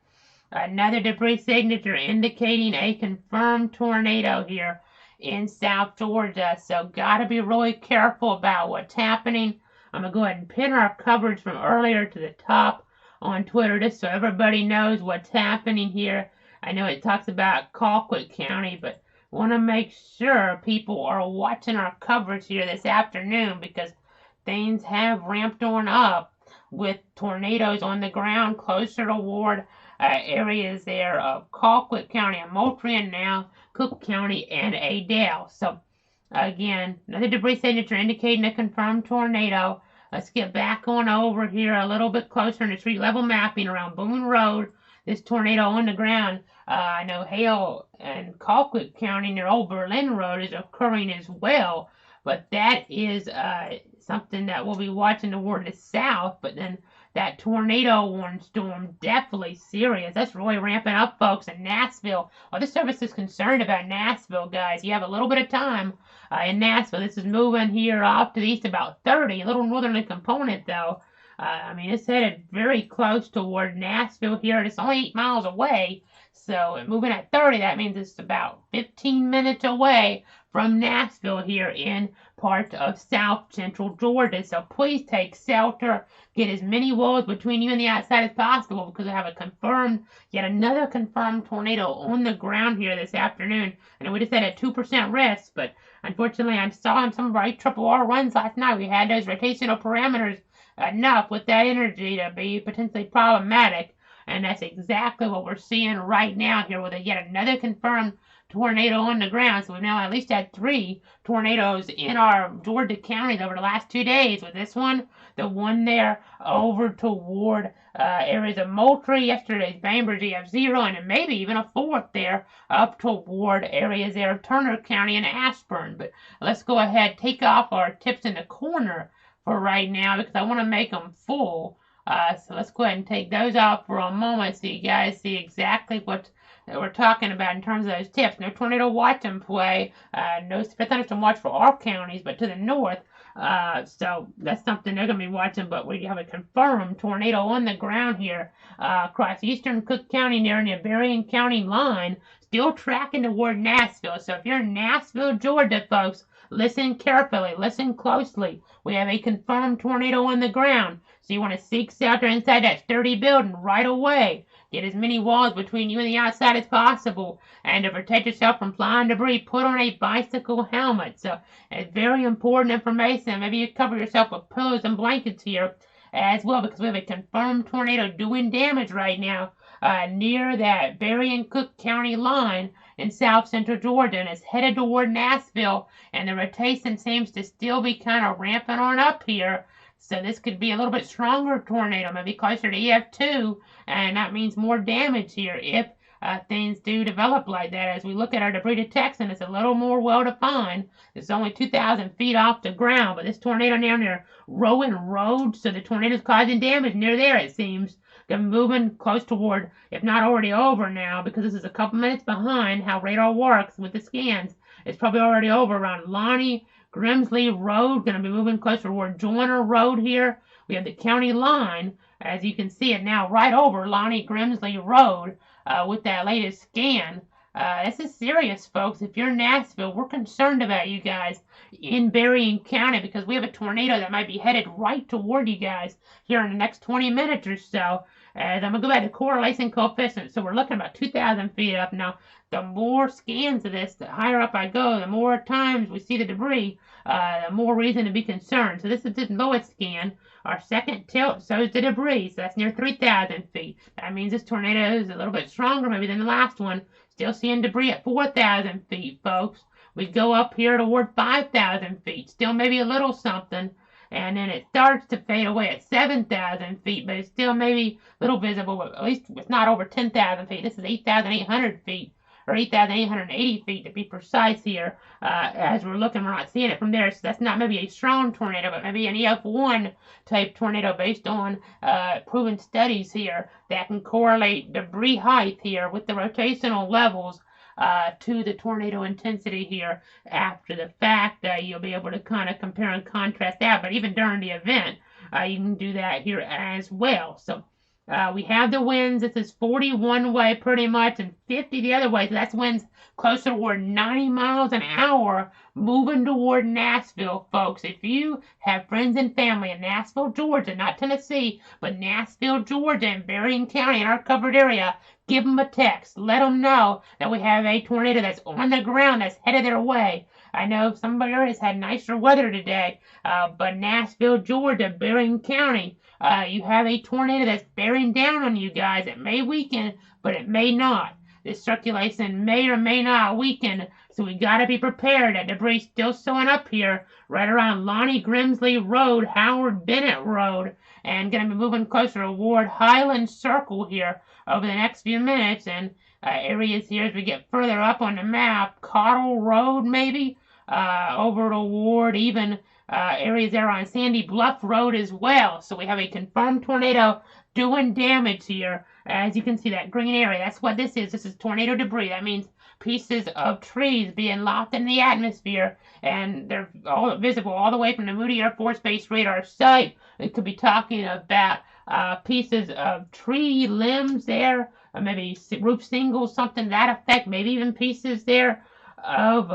Another debris signature indicating a confirmed tornado here in South Georgia. So gotta be really careful about what's happening. I'm gonna go ahead and pin our coverage from earlier to the top on Twitter just so everybody knows what's happening here. I know it talks about Colquitt County, but want to make sure people are watching our coverage here this afternoon, because things have ramped on up with tornadoes on the ground closer toward areas there of Colquitt County and Moultrie, and now Cook County and Adel. So again, another debris signature indicating a confirmed tornado. Let's get back on over here a little bit closer in the street level mapping around Boone Road. This tornado on the ground. I know hail in Colquitt County near Old Berlin Road is occurring as well, but that is something that we'll be watching toward the south. But then that tornado warning storm, definitely serious. That's really ramping up, folks, in Nashville. Well, this service is concerned about Nashville, guys. You have a little bit of time in Nashville. This is moving here off to the east about 30, a little northerly component, though. I mean, it's headed very close toward Nashville here. It's only 8 miles away. So moving at 30, that means it's about 15 minutes away from Nashville here in part of south central Georgia. So please take shelter. Get as many walls between you and the outside as possible, because I have yet another confirmed tornado on the ground here this afternoon. And we just had a 2% risk, but unfortunately I saw in some of our ARRR runs last night. We had those rotational parameters enough with that energy to be potentially problematic. And that's exactly what we're seeing right now here with yet another confirmed tornado on the ground. So we've now at least had 3 tornadoes in our Georgia counties over the last 2 days. With this one, the one there over toward areas of Moultrie, yesterday's Bainbridge EF0, and then maybe even a 4th there up toward areas there of Turner County and Ashburn. But let's go ahead, take off our tips in the corner for right now, because I want to make them full. So let's go ahead and take those off for a moment so you guys see exactly what we're talking about in terms of those tips. No tornado watch in play, no thunderstorm watch for our counties, but to the north. So that's something they're going to be watching, but we have a confirmed tornado on the ground here across eastern Cook County near the Berrien County line, still tracking toward Nashville. So if you're in Nashville, Georgia, folks, listen carefully, listen closely. We have a confirmed tornado on the ground. So you want to seek shelter inside that sturdy building right away. Get as many walls between you and the outside as possible. And to protect yourself from flying debris, put on a bicycle helmet. So it's very important information. Maybe you cover yourself with pillows and blankets here as well, because we have a confirmed tornado doing damage right now near that Berrien Cook County line in south central Georgia, and it's headed toward Nashville, and the rotation seems to still be kind of ramping on up here. So this could be a little bit stronger tornado, maybe closer to EF2, and that means more damage here if things do develop like that. As we look at our debris detection, it's a little more well-defined. It's only 2,000 feet off the ground, but this tornado down near Rowan Road, so the tornado's causing damage near there, it seems. They're moving close toward, if not already over now, because this is a couple minutes behind how radar works with the scans. It's probably already over around Lonnie Grimsley Road, going to be moving closer toward Joyner Road here. We have the county line, as you can see it now, right over Lonnie Grimsley Road with that latest scan. This is serious, folks. If you're in Nashville, we're concerned about you guys in Berrien County, because we have a tornado that might be headed right toward you guys here in the next 20 minutes or so. As I'm going to go back to correlation coefficient, so we're looking about 2,000 feet up now. The more scans of this, the higher up I go, the more times we see the debris, the more reason to be concerned. So this is the lowest scan. Our second tilt shows the debris, so that's near 3,000 feet. That means this tornado is a little bit stronger maybe than the last one. Still seeing debris at 4,000 feet, folks. We go up here toward 5,000 feet, still maybe a little something. And then it starts to fade away at 7,000 feet, but it's still maybe a little visible, but at least it's not over 10,000 feet. This is 8,800 feet, or 8,880 feet to be precise here. As we're looking, we're not seeing it from there, so that's not maybe a strong tornado, but maybe an EF1 type tornado based on proven studies here that can correlate debris height here with the rotational levels to the tornado intensity here after the fact. You'll be able to kind of compare and contrast that, but even during the event, you can do that here as well. So we have the winds. This is 40 one way pretty much and 50 the other way. So that's winds closer toward 90 miles an hour moving toward Nashville, folks. If you have friends and family in Nashville, Georgia, not Tennessee, but Nashville, Georgia, and Berrien County in our covered area, give them a text. Let them know that we have a tornado that's on the ground that's headed their way. I know some areas had nicer weather today, but Nashville, Georgia, Bering County, you have a tornado that's bearing down on you guys. It may weaken, but it may not. This circulation may or may not weaken, so we got to be prepared. That debris still showing up here right around Lonnie Grimsley Road, Howard Bennett Road, and going to be moving closer to Ward Highland Circle here over the next few minutes. And areas here as we get further up on the map, Cottle Road maybe, over to Ward, even areas there on Sandy Bluff Road as well. So we have a confirmed tornado doing damage here. As you can see, that green area, that's what this is. This is tornado debris. That means pieces of trees being locked in the atmosphere, and they're all visible all the way from the Moody Air Force Base radar site. It could be talking about pieces of tree limbs there, or maybe roof shingles, something to that effect, maybe even pieces there of,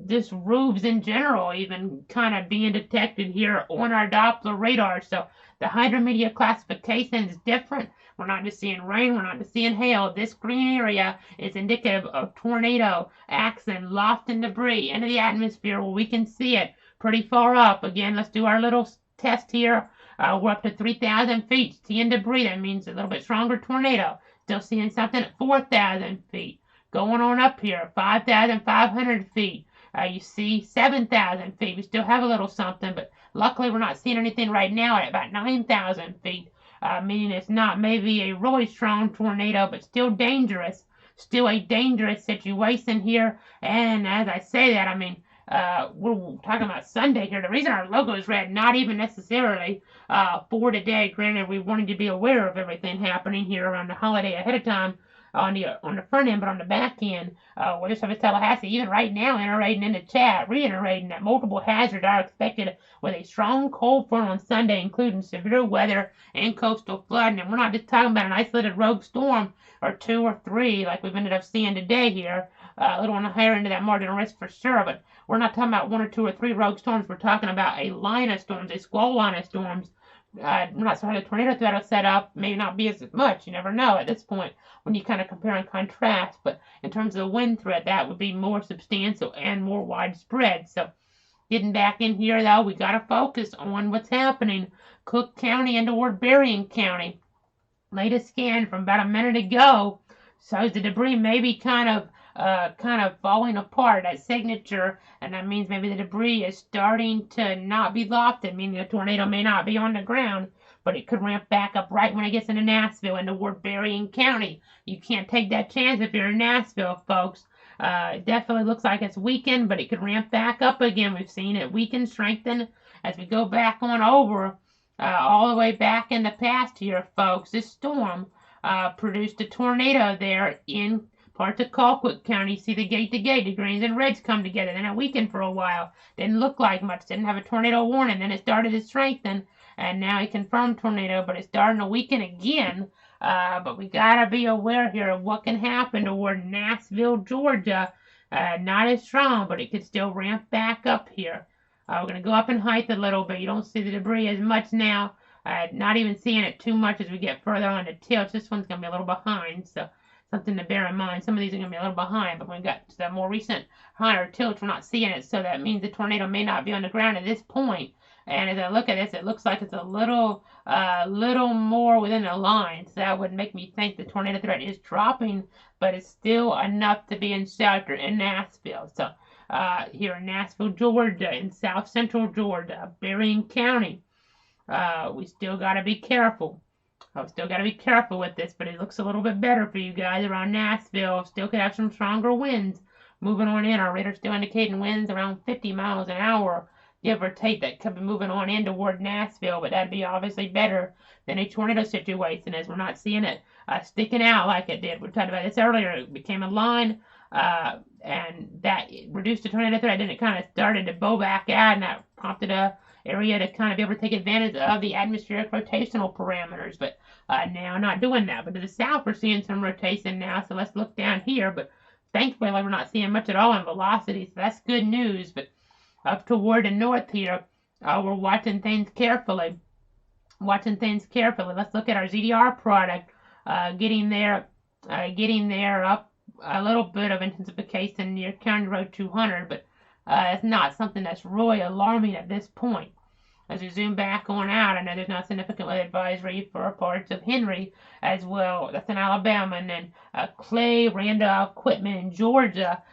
just roofs in general, even kind of being detected here on our Doppler radar. So the hydromedia classification is different. We're not just seeing rain, we're not just seeing hail. This green area is indicative of tornado action, lofting debris into the atmosphere where we can see it pretty far up. Again, let's do our little test here. We're up to 3,000 feet, seeing debris. That means a little bit stronger tornado. Still seeing something at 4,000 feet. Going on up here, 5,500 feet. You see 7,000 feet. We still have a little something, but luckily we're not seeing anything right now at about 9,000 feet. Meaning it's not maybe a really strong tornado, but still dangerous. Still a dangerous situation here. And as I say that, we're talking about Sunday here. The reason our logo is red, not even necessarily for today. Granted, we wanted to be aware of everything happening here around the holiday ahead of time on the front end, but on the back end, Weather Service Tallahassee, even right now, reiterating in the chat, reiterating that multiple hazards are expected with a strong cold front on Sunday, including severe weather and coastal flooding. And we're not just talking about an isolated rogue storm or two or three like we've ended up seeing today here, a little on the higher end of that margin of risk for sure, but we're not talking about one or two or three rogue storms. We're talking about a line of storms, a squall line of storms. We're not sorry the tornado threat will set up, may not be as much. You never know at this point when you kind of compare and contrast. But in terms of the wind threat, that would be more substantial and more widespread. So getting back in here, though, we got to focus on what's happening. Cook County and toward Berrien County. Latest scan from about a minute ago shows the debris may be kind of falling apart, that signature, and that means maybe the debris is starting to not be lofted, meaning the tornado may not be on the ground, but it could ramp back up right when it gets into Nashville and toward Berrien County. You can't take that chance if you're in Nashville, folks. It definitely looks like it's weakened, but it could ramp back up again. We've seen it weaken, strengthen as we go back on over, all the way back in the past here, folks. This storm produced a tornado there in parts of Colquitt County. See the gate-to-gate, the greens and reds come together. Then it weakened for a while. Didn't look like much. Didn't have a tornado warning. Then it started to strengthen, and now a confirmed tornado, but it's starting to weaken again. But we got to be aware here of what can happen toward Nashville, Georgia. Not as strong, but it could still ramp back up here. We're going to go up in height a little bit. You don't see the debris as much now. Not even seeing it too much as we get further on the tilt. This one's going to be a little behind, so something to bear in mind. Some of these are going to be a little behind, but when we got to the more recent higher tilts, we're not seeing it, so that means the tornado may not be on the ground at this point. And as I look at this, it looks like it's a little more within the line, so that would make me think the tornado threat is dropping, but it's still enough to be in shelter in Nashville. So here in Nashville, Georgia, in south central Georgia, Berrien County, we still got to be careful. I've still got to be careful with this, but it looks a little bit better for you guys around Nashville. Still could have some stronger winds moving on in. Our radar's still indicating winds around 50 miles an hour, give or take. That could be moving on in toward Nashville, but that'd be obviously better than a tornado situation, as we're not seeing it sticking out like it did. We talked about this earlier. It became a line, and that reduced the tornado threat. Then it kind of started to bow back out, and that prompted a area to kind of be able to take advantage of the atmospheric rotational parameters, but now not doing that. But to the south, we're seeing some rotation now, so let's look down here. But thankfully, we're not seeing much at all in velocity, so that's good news. But up toward the north here, we're watching things carefully. Let's look at our ZDR product, getting there up a little bit of intensification near County Road 200, but it's not something that's really alarming at this point. As we zoom back on out, I know there's not a significant weather advisory for parts of Henry as well. That's in Alabama, and then Clay, Randolph, Quitman, in Georgia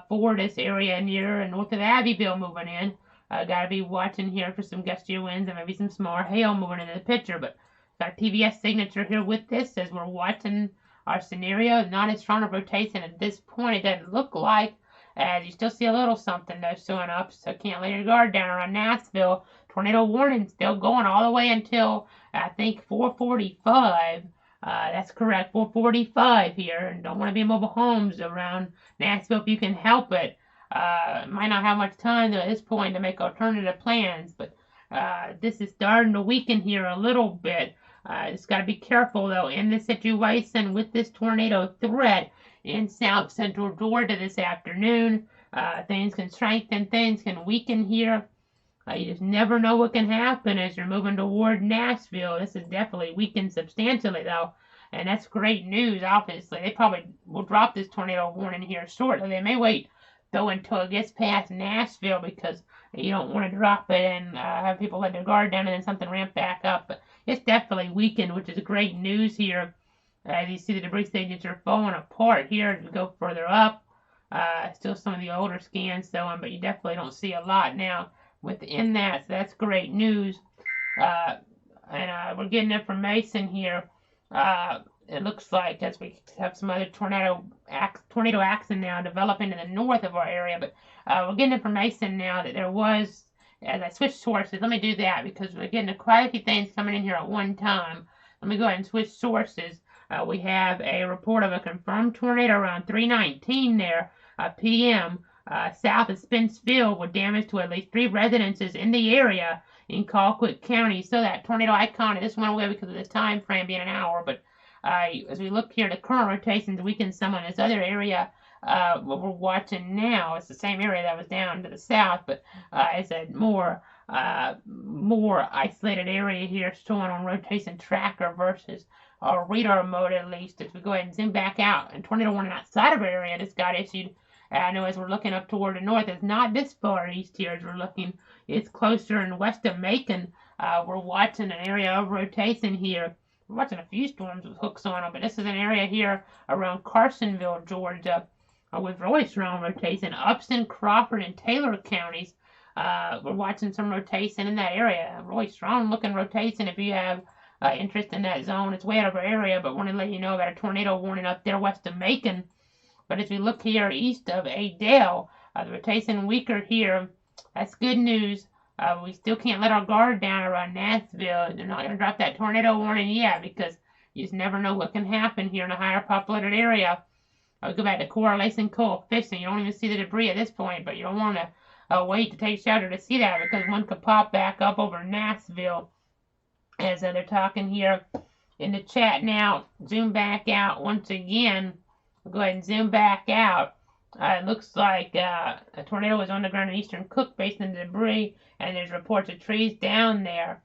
for this area near and north of Abbeville moving in. Got to be watching here for some gustier winds and maybe some smaller hail moving into the picture. But got a TVS signature here with this as we're watching our scenario. Not as strong a rotation at this point. It doesn't look like, as you still see a little something though showing up. So can't lay your guard down around Nashville. Tornado warning still going all the way until I think 4:45. That's correct, 4:45 here. And don't want to be in mobile homes around Nashville if you can help it. Might not have much time at this point to make alternative plans, but this is starting to weaken here a little bit. Just got to be careful though in this situation with this tornado threat in south central Georgia this afternoon. Things can strengthen, things can weaken here. You just never know what can happen as you're moving toward Nashville. This is definitely weakened substantially though, and that's great news. Obviously, they probably will drop this tornado warning here shortly. They may wait though until it gets past Nashville because you don't want to drop it and have people let their guard down and then something ramp back up. But it's definitely weakened, which is great news here. As you see, the debris stages are falling apart here as we go further up. Still some of the older scans showing, but you definitely don't see a lot now within that. So that's great news. And we're getting information here. It looks like as we have some other tornado action now developing in the north of our area, but we're getting information now that there was, as I switch sources, let me do that because we're getting quite a few things coming in here at one time. Let me go ahead and switch sources. We have a report of a confirmed tornado around 3:19 there, p.m. South of Spencerville with damage to at least 3 residences in the area in Colquitt County. So that tornado icon, this went away because of the time frame being an hour, but as we look here, the current rotations weaken some on this other area. What we're watching now, it's the same area that was down to the south, but it's a more isolated area here showing on rotation tracker versus radar mode at least. As we go ahead and zoom back out, and tornado warning outside of our area just got issued. I know as we're looking up toward the north, it's not this far east here as we're looking. It's closer and west of Macon. We're watching an area of rotation here. We're watching a few storms with hooks on them, but this is an area here around Carsonville, Georgia, with really strong rotation. Upson, Crawford, and Taylor counties. We're watching some rotation in that area. Really strong looking rotation if you have interest in that zone. It's way out of our area, but want to let you know about a tornado warning up there west of Macon. But as we look here east of Adel, the rotation weaker here. That's good news. We still can't let our guard down around Nashville. They're not going to drop that tornado warning yet because you just never know what can happen here in a higher populated area. I'll go back to correlation coefficient. You don't even see the debris at this point, but you don't want to wait to take shelter to see that because one could pop back up over Nashville. As they're talking here in the chat now, zoom back out once again. We'll go ahead and zoom back out. It looks like a tornado was on the ground in eastern Cook Basin debris, and there's reports of trees down there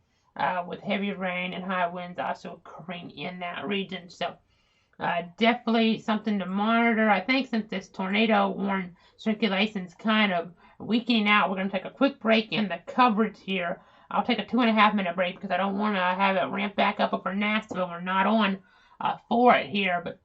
with heavy rain and high winds also occurring in that region. So definitely something to monitor. I think since this tornado warning circulation is kind of weakening out, we're going to take a quick break in the coverage here. I'll take a 2.5-minute break because I don't want to have it ramp back up over Nashville. We're not on for it here, but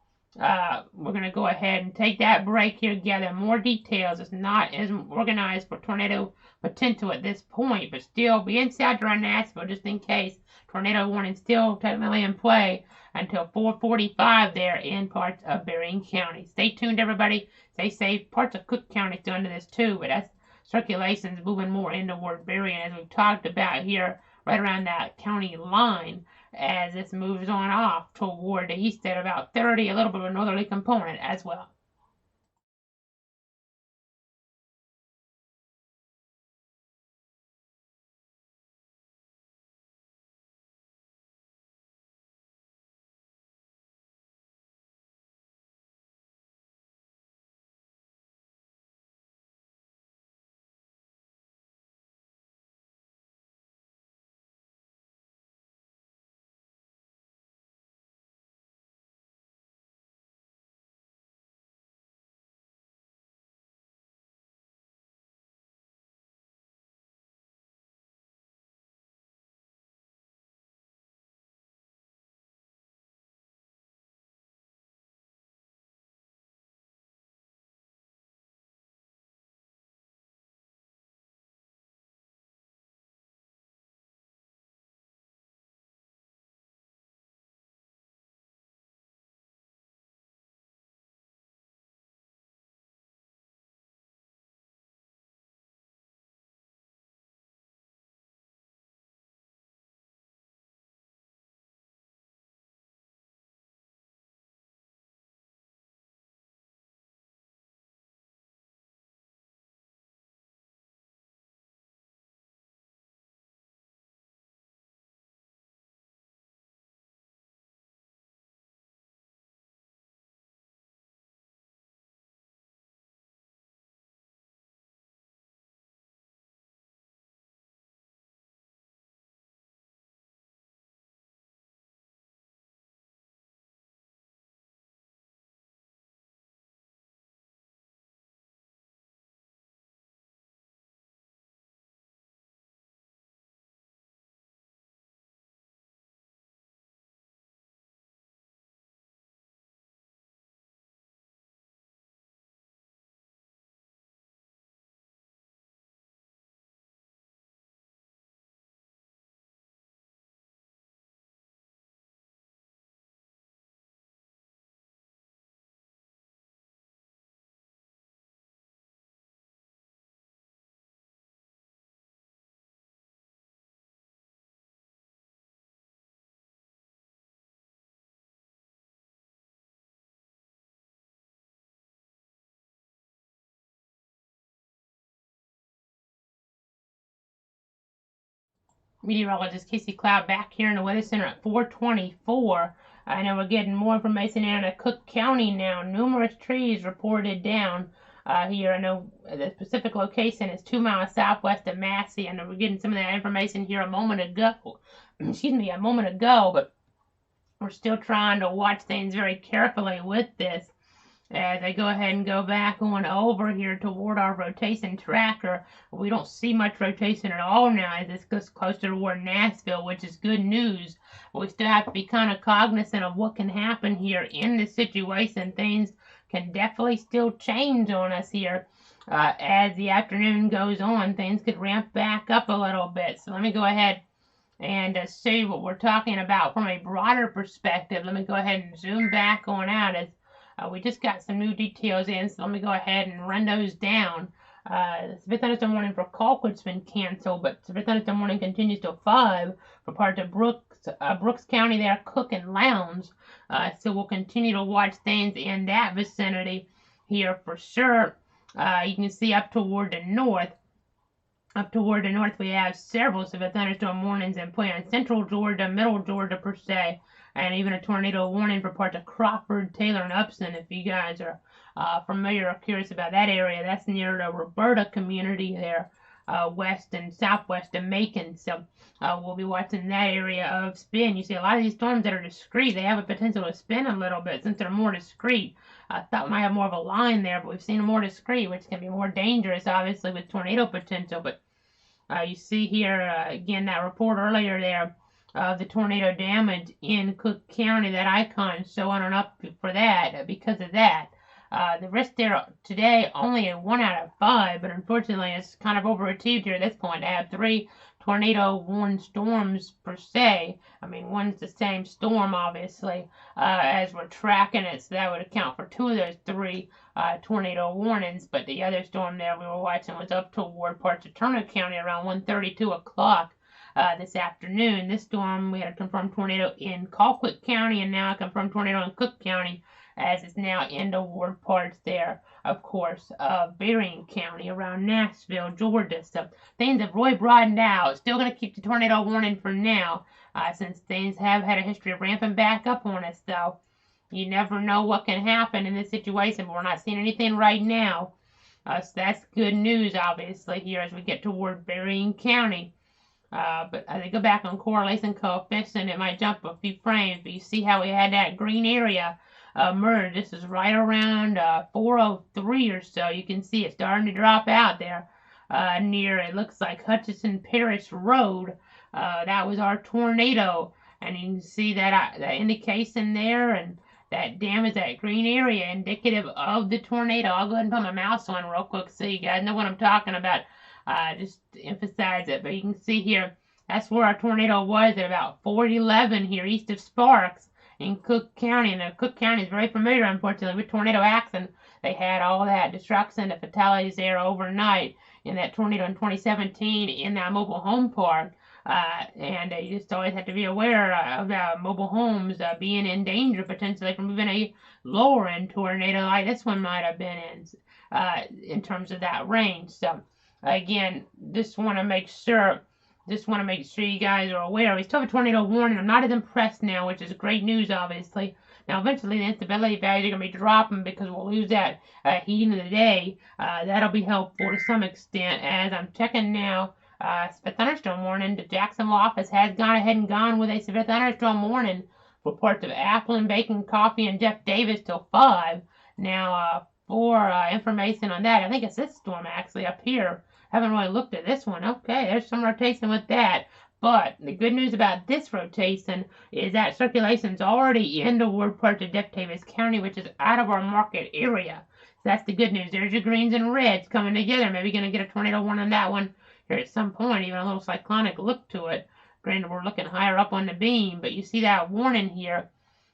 we're going to go ahead and take that break here, gather more details. It's not as organized for tornado potential at this point, but still be inside around Nashville just in case. Tornado warning still technically in play until 4:45 there in parts of Berrien County. Stay tuned, everybody. Stay safe. Parts of Cook County still under this too, but that's circulation's moving more in toward Berrien as we've talked about here, right around that county line. As this moves on off toward the east at about 30, a little bit of a northerly component as well. Meteorologist Casey Cloud back here in the Weather Center at 4:24. I know we're getting more information out of Cook County now. Numerous trees reported down here. I know the specific location is 2 miles southwest of Massey. I know we're getting some of that information here a moment ago. Excuse me, a moment ago, but we're still trying to watch things very carefully with this. As I go ahead and go back on over here toward our rotation tracker, we don't see much rotation at all now as this goes closer toward Nashville, which is good news. But we still have to be kind of cognizant of what can happen here in this situation. Things can definitely still change on us here. As the afternoon goes on, things could ramp back up a little bit. So let me go ahead and see what we're talking about from a broader perspective. Let me go ahead and zoom back on out as we just got some new details in, so let me go ahead and run those down. Severe thunderstorm warning for Colquitt's been canceled, but severe thunderstorm warning continues till 5 for parts of Brooks County there, Cook and Lowndes. So we'll continue to watch things in that vicinity here for sure. You can see up toward the north. Up toward the north, we have several severe thunderstorm warnings in play on central Georgia, middle Georgia per se, and even a tornado warning for parts of Crawford, Taylor, and Upson. If you guys are familiar or curious about that area, that's near the Roberta community there, west and southwest of Macon. So we'll be watching that area of spin. You see a lot of these storms that are discrete, they have a potential to spin a little bit since they're more discrete. I thought we might have more of a line there, but we've seen them more discrete, which can be more dangerous, obviously, with tornado potential. But you see here, again, that report earlier there of the tornado damage in Cook County, that icon showing on up for that because of that. The risk there today only a 1 out of 5, but unfortunately it's kind of overachieved here at this point. I have 3 tornado warned storms per se. I mean, one's the same storm, obviously, as we're tracking it, so that would account for 2 of those 3 tornado warnings. But the other storm there we were watching was up toward parts of Turner County around 1:32 o'clock this afternoon. This storm, we had a confirmed tornado in Colquitt County and now a confirmed tornado in Cook County, as it's now in toward parts there, of course, of Berrien County around Nashville, Georgia. So things have really broadened out. Still going to keep the tornado warning for now, since things have had a history of ramping back up on us. So you never know what can happen in this situation, but we're not seeing anything right now. So that's good news, obviously, here as we get toward Berrien County. But as I go back on correlation coefficient, it might jump a few frames, but you see how we had that green area merge. This is right around 403 or so. You can see it starting to drop out there near, it looks like Hutchinson Parish Road. That was our tornado, and you can see that indication there, and that damage, that green area, indicative of the tornado. I'll go ahead and put my mouse on real quick so you guys know what I'm talking about. Just to emphasize it, but you can see here, that's where our tornado was at about 411 here east of Sparks in Cook County. And Cook County is very familiar, unfortunately, with tornado action. They had all that destruction, the fatalities there overnight in that tornado in 2017 in that mobile home park. And you just always have to be aware of mobile homes being in danger potentially from even a lower end tornado like this one might have been in terms of that range. So again, just want to make sure you guys are aware. We still have a tornado warning. I'm not as impressed now, which is great news, obviously. Now, eventually, the instability values are going to be dropping because we'll lose that heat in the day. That'll be helpful to some extent. As I'm checking now, severe thunderstorm warning. The Jacksonville office has gone ahead and gone with a severe thunderstorm warning for parts of Appleton, Bacon, Coffee, and Jeff Davis till 5. Now, for information on that, I think it's this storm actually up here. Haven't really looked at this one. Okay, there's some rotation with that. But the good news about this rotation is that circulation's already in toward parts of Jeff Davis County, which is out of our market area. So that's the good news. There's your greens and reds coming together. Maybe going to get a tornado warning on that one here at some point, even a little cyclonic look to it. Granted, we're looking higher up on the beam, but you see that warning here.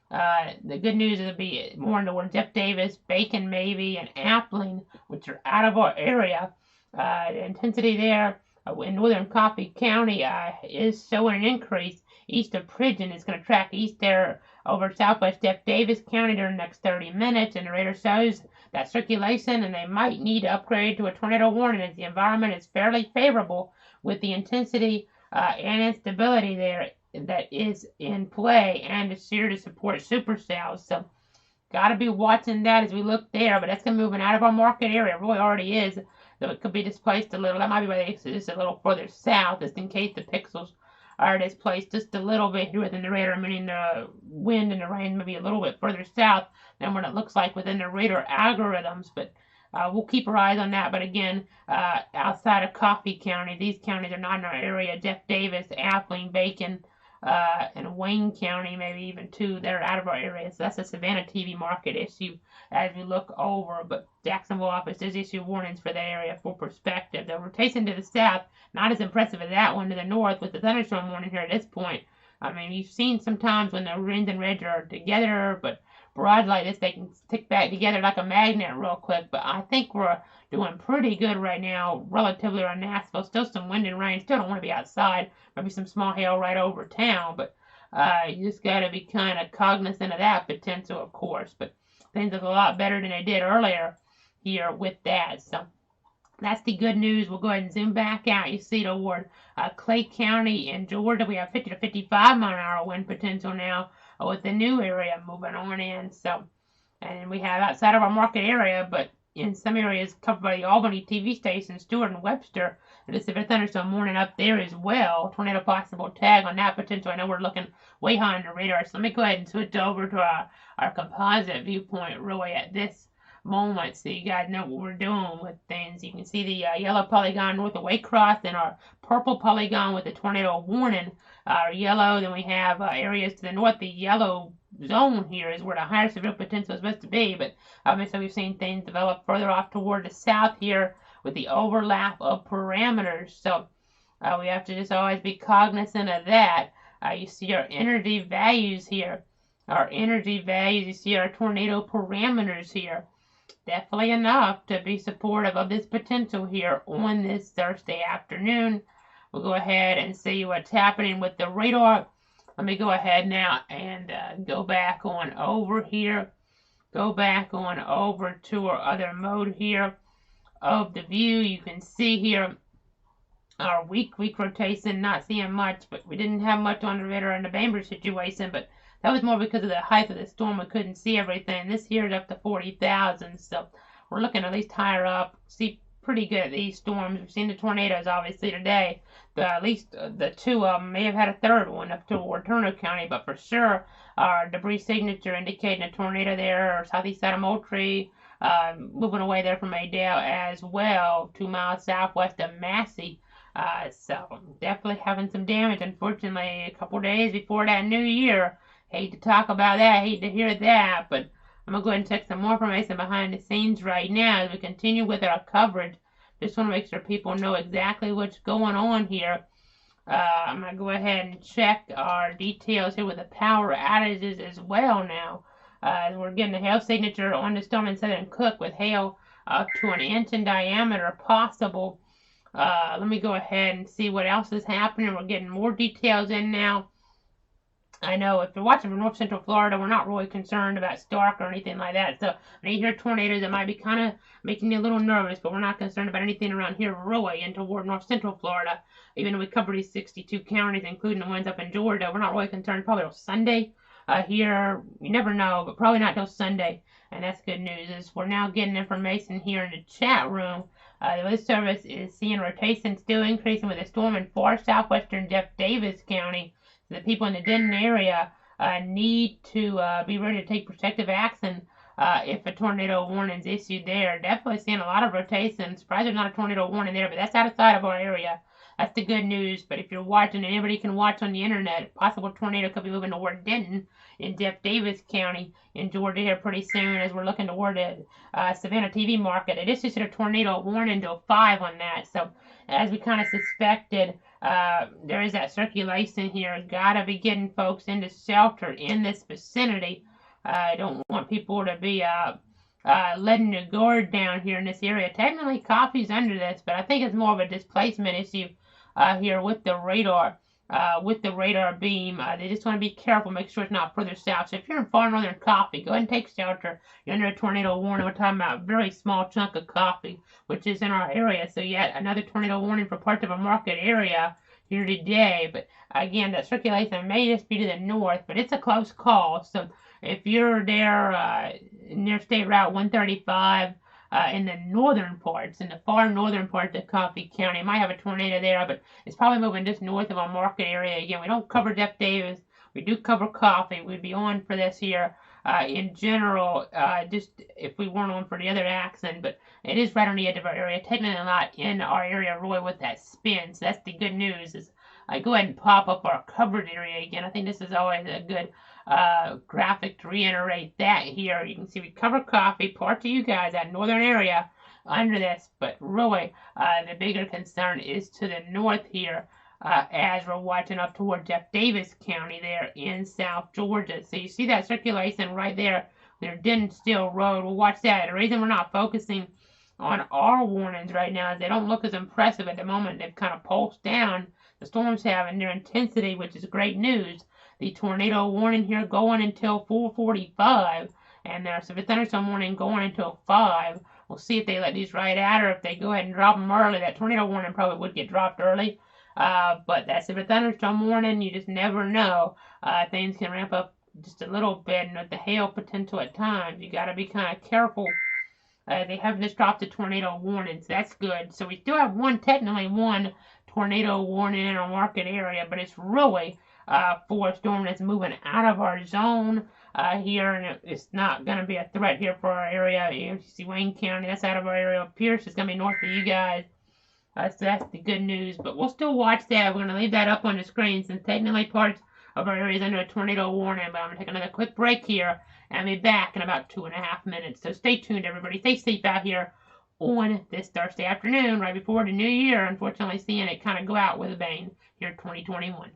The good news is it'll be more toward Jeff Davis, Bacon maybe, and Appling, which are out of our area. The intensity there in northern Coffee County is showing an increase. East of Pridgeon is going to track east there over southwest Jeff Davis County during the next 30 minutes, and the radar shows that circulation, and they might need to upgrade to a tornado warning as the environment is fairly favorable with the intensity and instability there that is in play, and it's here to support supercells. So got to be watching that as we look there, but that's going to be moving out of our market area. It really already is. So it could be displaced a little. That might be why they just a little further south, just in case the pixels are displaced just a little bit here within the radar, meaning the wind and the rain may be a little bit further south than what it looks like within the radar algorithms. But we'll keep our eyes on that. But again, outside of Colquitt County, these counties are not in our area. Jeff Davis, Athling, Bacon, and Wayne County, maybe even two, they're out of our area. So that's a Savannah TV market issue as we look over. But Jacksonville office does issue warnings for that area for perspective. The rotation to the south, not as impressive as that one to the north with the thunderstorm warning here at this point. I mean, you've seen sometimes when the winds and reds are together, but broad like this, they can stick back together like a magnet real quick. But I think we're doing pretty good right now relatively on Nashville. Still some wind and rain. Still don't want to be outside. Maybe some small hail right over town. But you just got to be kind of cognizant of that potential, of course. But things look a lot better than they did earlier here with that. So that's the good news. We'll go ahead and zoom back out. You see toward Clay County in Georgia. We have 50 to 55 mile an hour wind potential now with the new area moving on in. So, and we have outside of our market area, but in some areas covered by the Albany TV station, Stewart and Webster, and a severe thunderstorm warning up there as well. Tornado possible tag on that potential. I know we're looking way high on the radar. So let me go ahead and switch over to our composite viewpoint really at this moment so you guys know what we're doing with things. You can see the yellow polygon north of Waycross and our purple polygon with the tornado warning. Yellow, then we have areas to the north. The yellow zone here is where the higher severe potential is supposed to be, but obviously we've seen things develop further off toward the south here with the overlap of parameters. So we have to just always be cognizant of that. You see our energy values here. Our energy values, you see our tornado parameters here. Definitely enough to be supportive of this potential here on this Thursday afternoon. We'll go ahead and see what's happening with the radar. Let me go ahead now and go back on over here. Go back on over to our other mode here of the view. You can see here our week rotation, not seeing much, but we didn't have much on the radar in the Bainbridge situation, but that was more because of the height of the storm. We couldn't see everything. This here is up to 40,000, so we're looking at least higher up. See pretty good at these storms. We've seen the tornadoes obviously today. At least the two of them may have had a third one up toward Turner County, but for sure our debris signature indicating a tornado there, or southeast side of Moultrie, moving away there from Adel as well, 2 miles southwest of Massey. So definitely having some damage, unfortunately, a couple days before that new year. Hate to talk about that, hate to hear that, but I'm going to go ahead and check some more information behind the scenes right now as we continue with our coverage. Just want to make sure people know exactly what's going on here. I'm going to go ahead and check our details here with the power outages as well now. We're getting a hail signature on the storm in southern Cook with hail up to an inch in diameter possible. Let me go ahead and see what else is happening. We're getting more details in now. I know if you're watching from North Central Florida, we're not really concerned about Stark or anything like that. So when you hear tornadoes, it might be kind of making you a little nervous, but we're not concerned about anything around here really and toward North Central Florida. Even though we cover these 62 counties, including the ones up in Georgia, we're not really concerned probably till Sunday. Here, you never know, but probably not till Sunday. And that's good news. Is we're now getting information here in the chat room. The Weather Service is seeing rotation still increasing with a storm in far southwestern Jeff Davis County. The people in the Denton area need to be ready to take protective action if a tornado warning is issued there. Definitely seeing a lot of rotation. Surprised there's not a tornado warning there, but that's outside of our area. That's the good news. But if you're watching, anybody can watch on the internet, possible tornado could be moving toward Denton in Jeff Davis County in Georgia here pretty soon as we're looking toward the Savannah TV market. It is just a tornado warning till 5 on that. So as we kind of suspected, there is that circulation here. Gotta be getting folks into shelter in this vicinity. I don't want people to be letting the guard down here in this area. Technically, coffee's under this, but I think it's more of a displacement issue here with the radar. With the radar beam, they just want to be careful, make sure it's not further south. So if you're in far northern Coffee, go ahead and take shelter. You're under a tornado warning. We're talking about a very small chunk of Coffee, which is in our area. So yet another tornado warning for parts of our market area here today. But again, that circulation may just be to the north, but it's a close call. So if you're there near State Route 135 in the northern parts, in the far northern parts of Colquitt County, might have a tornado there, but it's probably moving just north of our market area. Again, we don't cover Jeff Davis. We do cover coffee. We'd be on for this here in general, just if we weren't on for the other accent, but it is right on the edge of our area, technically not in our area really with that spin. So that's the good news. Is I go ahead and pop up our covered area again. I think this is always a good graphic to reiterate that here. You can see we cover coffee, parts of you guys, that northern area under this, but really the bigger concern is to the north here. As we're watching up toward Jeff Davis County there in South Georgia. So you see that circulation right there near Denton Road. We'll watch that. The reason we're not focusing on our warnings right now is they don't look as impressive at the moment. They've kind of pulsed down. The storms have in their intensity, which is great news. The tornado warning here going until 4:45, and there's a thunderstorm warning going until 5. We'll see if they let these right out or if they go ahead and drop them early. That tornado warning probably would get dropped early. But that's a thunderstorm warning. You just never know. Things can ramp up just a little bit, and with the hail potential at times, you got to be kind of careful. They haven't just dropped the tornado warning, so that's good. So we still have technically one tornado warning in our market area, but it's really for a storm that's moving out of our zone here, and it's not going to be a threat here for our area. You see Wayne County, that's out of our area. Pierce is going to be north of you guys. So that's the good news, but we'll still watch that. We're going to leave that up on the screen since technically parts of our area is under a tornado warning, but I'm going to take another quick break here and be back in about 2.5 minutes. So stay tuned, everybody. Stay safe out here on this Thursday afternoon, right before the new year. Unfortunately, seeing it kind of go out with a bang here in 2021.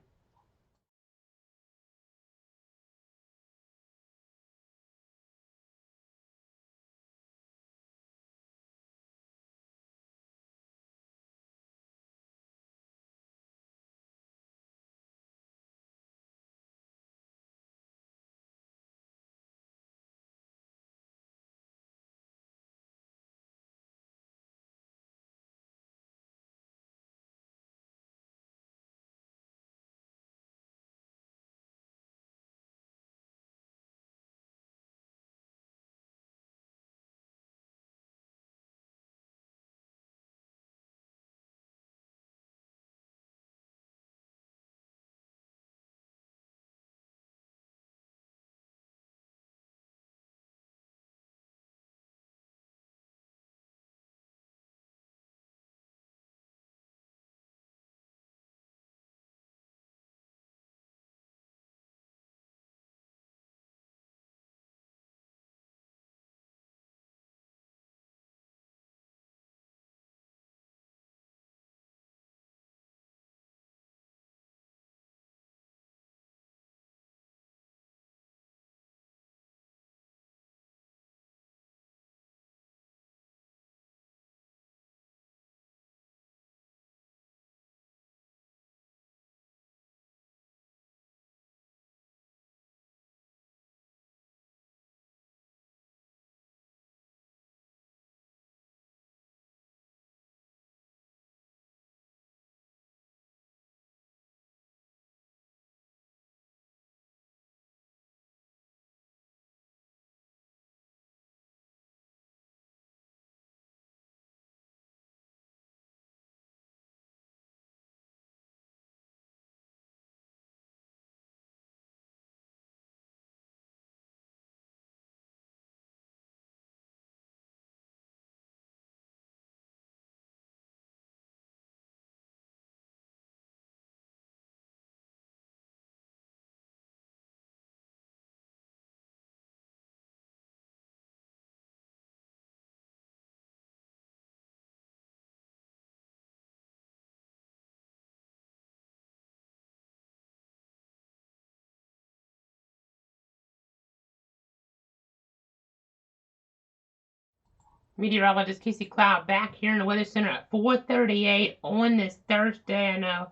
Meteorologist Casey Cloud back here in the Weather Center at 4:38 on this Thursday. I know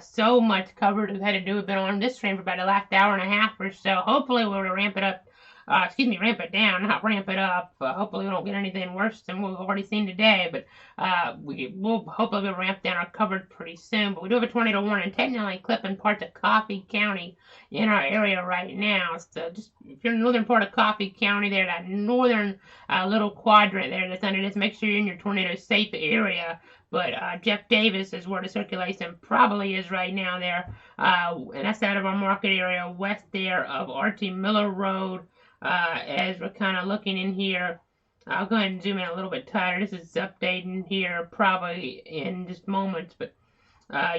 so much covered we've had to do. We've been on this stream for about the last hour and a half or so. Hopefully we'll ramp it up ramp it down, not ramp it up. Hopefully we don't get anything worse than what we've already seen today, but we'll hopefully we'll ramp down our coverage pretty soon. But we do have a tornado warning technically clipping parts of Coffee County in our area right now. So just if you're in the northern part of Coffee County there, that northern little quadrant there that's under this, make sure you're in your tornado safe area. But Jeff Davis is where the circulation probably is right now there. And that's out of our market area west there of R.T. Miller Road. As we're kind of looking in here, I'll go ahead and zoom in a little bit tighter. This is updating here probably in just moments, but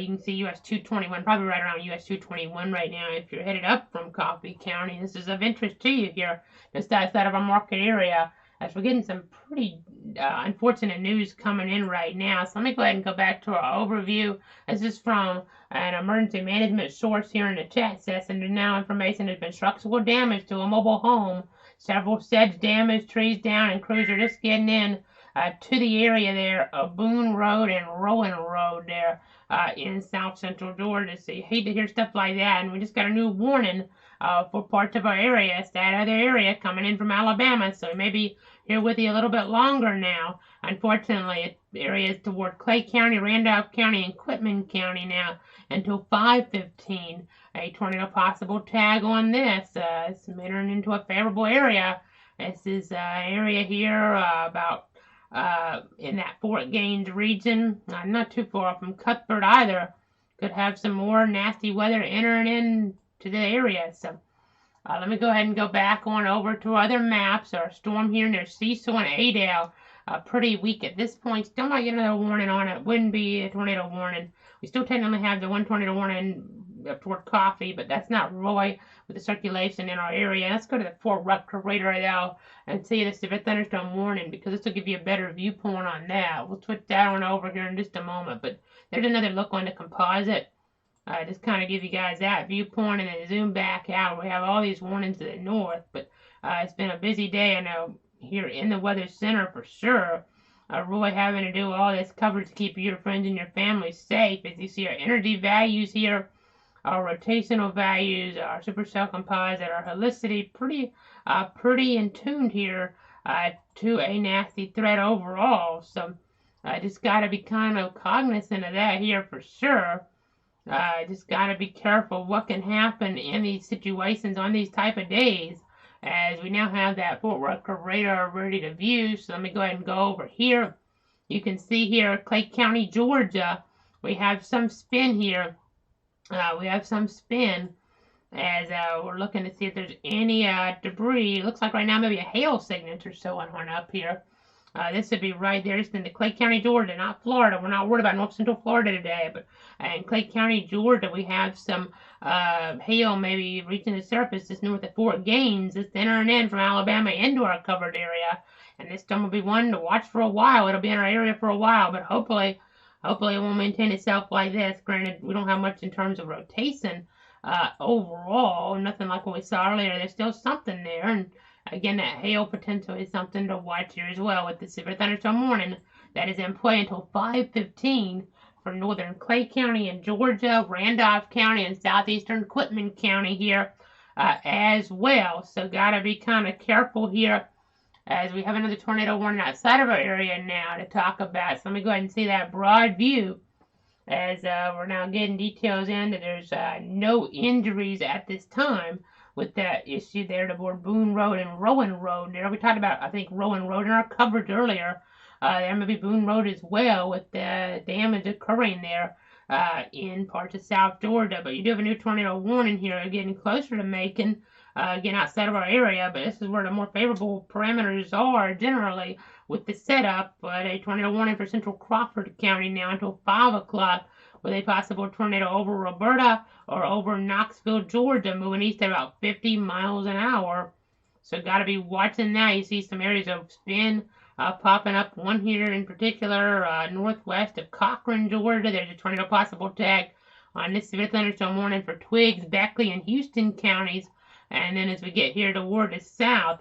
you can see US 221, probably right around US 221 right now if you're headed up from Coffee County. This is of interest to you here, just outside of our market area, as we're getting some pretty unfortunate news coming in right now. So let me go ahead and go back to our overview. This is from an emergency management source here in the chat session. There's now information has been structural damage to a mobile home, several sheds damaged, trees down, and crews are just getting in to the area there of Boone Road and Rowan Road there in South Central Georgia. So you hate to hear stuff like that, and we just got a new warning for parts of our area. It's that other area coming in from Alabama, so we may be here with you a little bit longer now. Unfortunately, areas toward Clay County, Randolph County, and Quitman County now until 5:15. A tornado possible tag on this. It's entering into a favorable area. This is area here about in that Fort Gaines region, not too far from Cuthbert either. Could have some more nasty weather entering into the area. So let me go ahead and go back on over to other maps. Our storm here near Cecil and Adel, pretty weak at this point. Still might get another warning on it. Wouldn't be a tornado warning. We still technically have the one tornado warning up toward Coffee, but that's not Roy with the circulation in our area. Let's go to the Fort Rutger radar now and see the severe thunderstorm warning, because this will give you a better viewpoint on that. We'll switch that on over here in just a moment, but there's another look on the composite. Just kind of give you guys that viewpoint and then zoom back out. We have all these warnings to the north, but it's been a busy day, I know, here in the Weather Center for sure. Roy having to do all this coverage to keep your friends and your family safe. As you see our energy values here, our rotational values, our supercell composite, our helicity, pretty in tune here to a nasty threat overall. So just got to be kind of cognizant of that here for sure. Just got to be careful what can happen in these situations on these type of days, as we now have that Fort Rutger radar ready to view. So let me go ahead and go over here. You can see here, Clay County, Georgia, we have some spin here. We have some spin as we're looking to see if there's any debris. It looks like right now maybe a hail signature showing one up here. This would be right there, just in the Clay County, Georgia, not Florida. We're not worried about North Central Florida today, but in Clay County, Georgia, we have some hail maybe reaching the surface just north of Fort Gaines. It's entering in from Alabama into our covered area, and this storm will be one to watch for a while. It'll be in our area for a while, but hopefully it won't maintain itself like this. Granted, we don't have much in terms of rotation overall, nothing like what we saw earlier. There's still something there, and again, that hail potential is something to watch here as well with the severe thunderstorm warning that is in play until 5:15 for northern Clay County and Georgia, Randolph County, and southeastern Quitman County here as well. So gotta be kind of careful here as we have another tornado warning outside of our area now to talk about. So let me go ahead and see that broad view as we're now getting details in that there's no injuries at this time with that issue there toward Boone Road and Rowan Road. There we talked about, I think, Rowan Road in our coverage earlier. There may be Boone Road as well with the damage occurring there in parts of South Georgia. But you do have a new tornado warning here, getting closer to Macon, again outside of our area. But this is where the more favorable parameters are generally with the setup. But a tornado warning for central Crawford County now until 5 o'clock, with a possible tornado over Roberta or over Knoxville, Georgia, moving east at about 50 miles an hour. So got to be watching that. You see some areas of spin popping up. One here in particular, northwest of Cochran, Georgia. There's a tornado possible tag on this severe thunderstorm warning for Twiggs, Beckley, and Houston counties. And then as we get here toward the south,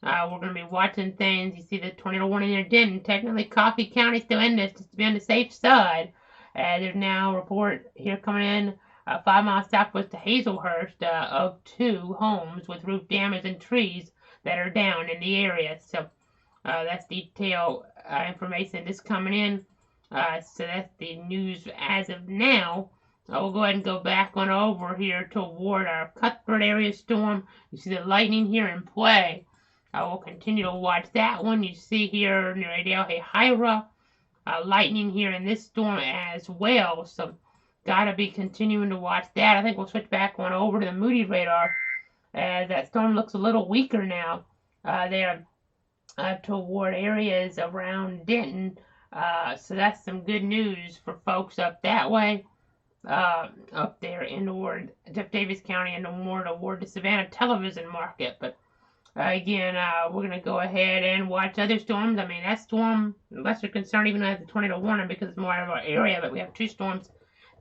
we're going to be watching things. You see the tornado warning there, Denton. Technically, Coffee County still in this, just to be on the safe side. There's now a report here coming in 5 miles southwest to Hazelhurst of 2 homes with roof damage and trees that are down in the area. So that's detailed information just coming in. So that's the news as of now. We'll go ahead and go back on over here toward our Cuthbert area storm. You see the lightning here in play. I will continue to watch that one. You see here near Hira, lightning here in this storm as well. So gotta be continuing to watch that. I think we'll switch back on over to the Moody radar as that storm looks a little weaker now. There toward areas around Denton. So that's some good news for folks up that way. Up there in toward Jeff Davis County and more toward the Savannah television market. But again, we're going to go ahead and watch other storms. I mean, that storm, lesser concern, even though it has a tornado warning because it's more out of our area, but we have two storms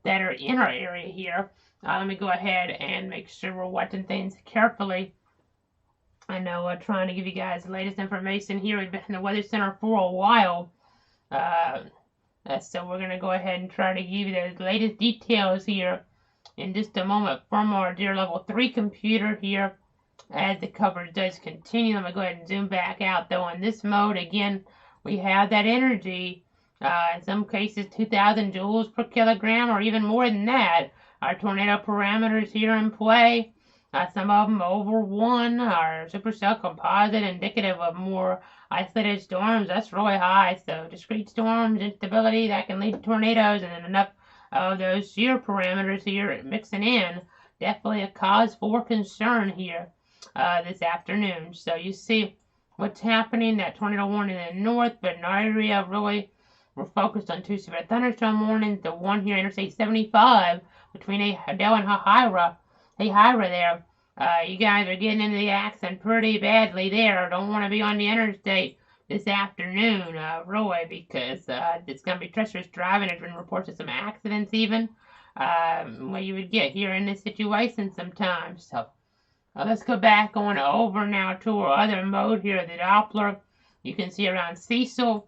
that are in our area here. Let me go ahead and make sure we're watching things carefully. I know trying to give you guys the latest information here. We've been in the Weather Center for a while. So we're going to go ahead and try to give you the latest details here in just a moment from our dear level 3 computer here as the coverage does continue. Let me go ahead and zoom back out though on this mode. Again, we have that energy, in some cases 2,000 joules per kilogram or even more than that. Our tornado parameters here in play. Some of them over 1 are supercell composite, indicative of more isolated storms. That's really high. So discrete storms, instability, that can lead to tornadoes, and then enough of those shear parameters here mixing in. Definitely a cause for concern here this afternoon. So you see what's happening, that tornado warning in the north, but in our area really we're focused on 2 severe thunderstorm warnings. The one here, Interstate 75, between Adele and Hira there. You guys are getting into the action pretty badly there. Don't want to be on the interstate this afternoon, really, because it's going to be treacherous driving. There's been reports of some accidents even, what you would get here in this situation sometimes. So let's go back on over now to our other mode here, the Doppler. You can see around Cecil.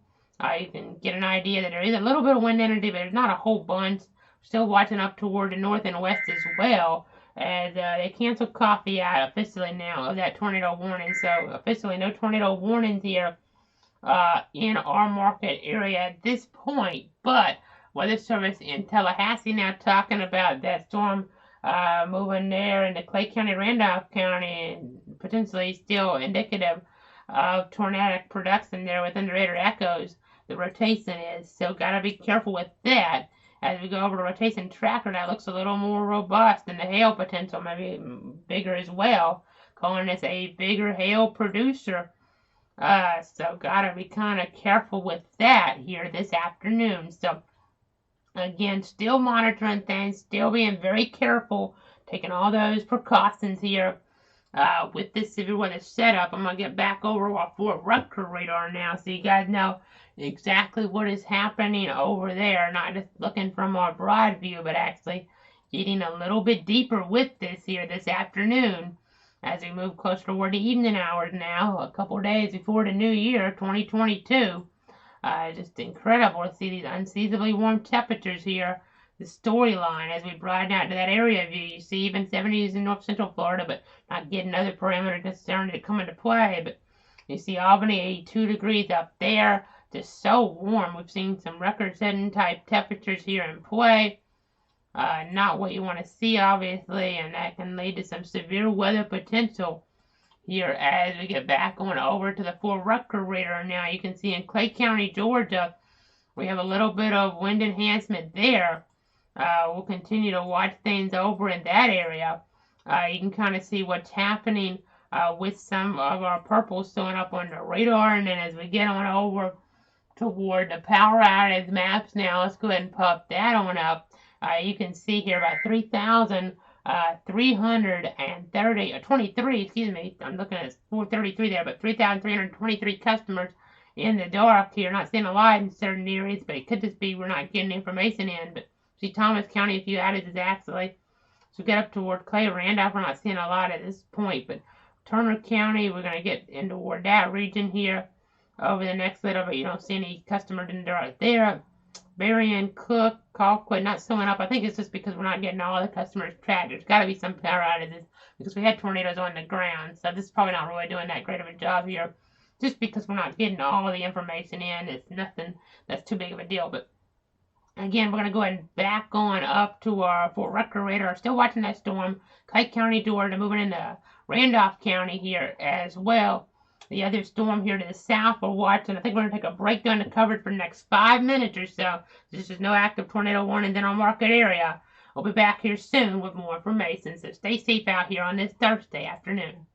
You can get an idea that there is a little bit of wind energy, but there's not a whole bunch. Still watching up toward the north and west as well. And they canceled coffee out officially now of that tornado warning. So officially no tornado warnings here in our market area at this point. But Weather Service in Tallahassee now talking about that storm moving there into Clay County, Randolph County, and potentially still indicative of tornadic production there with under-radar echoes. The rotation is. So got to be careful with that. As we go over to rotation tracker, that looks a little more robust than the hail potential, maybe bigger as well, calling this a bigger hail producer. So gotta be kind of careful with that here this afternoon. So again, still monitoring things, still being very careful, taking all those precautions here with this severe weather setup. I'm gonna get back over our Fort Rutger radar now, so you guys know exactly what is happening over there, not just looking from our broad view, but actually getting a little bit deeper with this here this afternoon as we move closer toward the evening hours now, a couple days before the new year, 2022. Just incredible to see these unseasonably warm temperatures here, the storyline as we broaden out to that area view. You see even 70s in north central Florida, but not getting other parameters necessarily to come into play. But you see Albany, 82 degrees up there. Just so warm. We've seen some record-setting type temperatures here in play. Not what you want to see, obviously, and that can lead to some severe weather potential here as we get back on over to the Fort Rutger radar now. You can see in Clay County, Georgia, we have a little bit of wind enhancement there. We'll continue to watch things over in that area. You can kind of see what's happening with some of our purples showing up on the radar, and then as we get on over toward the power outage maps now, let's go ahead and pop that on up. You can see here about 3,323, excuse me, I'm looking at 433 there, but 3,323 customers in the dark here. Not seeing a light in certain areas, but it could just be we're not getting information in. But see Thomas County, a few outages actually. So we get up toward Clay, Randolph, we're not seeing a lot at this point, but Turner County, we're going to get into toward that region here over the next little bit. You don't see any customers in the dark there. Berrien, Cook, Colquitt not showing up. I think it's just because we're not getting all the customers tracked. There's got to be some power outages because we had tornadoes on the ground. So this is probably not really doing that great of a job here. Just because we're not getting all the information in. It's nothing that's too big of a deal. But again, we're going to go ahead and back on up to our Fort Rucker radar. Still watching that storm. Colquitt County, Georgia, moving into Randolph County here as well. The other storm here to the south we're watching. I think we're going to take a breakdown to coverage for the next 5 minutes or so. This is no active tornado warnings in our market area. We'll be back here soon with more information. So stay safe out here on this Thursday afternoon.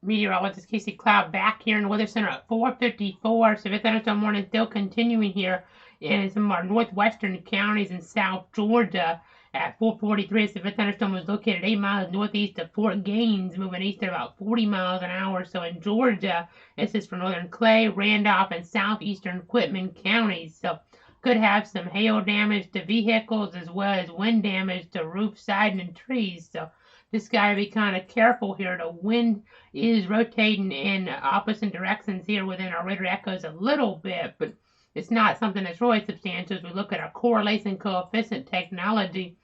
meteorologist Casey Cloud back here in the Weather Center at 4:54. Severe thunderstorm warning still continuing here in some of our northwestern counties in South Georgia. At 4:43, a severe thunderstorm was located 8 miles northeast of Fort Gaines, moving east at about 40 miles an hour. So in Georgia, this is for northern Clay, Randolph, and southeastern Quitman counties. So could have some hail damage to vehicles as well as wind damage to roof, siding, and trees. So just got to be kind of careful here. The wind is rotating in opposite directions here within our radar echoes a little bit, but it's not something that's really substantial. As we look at our correlation coefficient technology,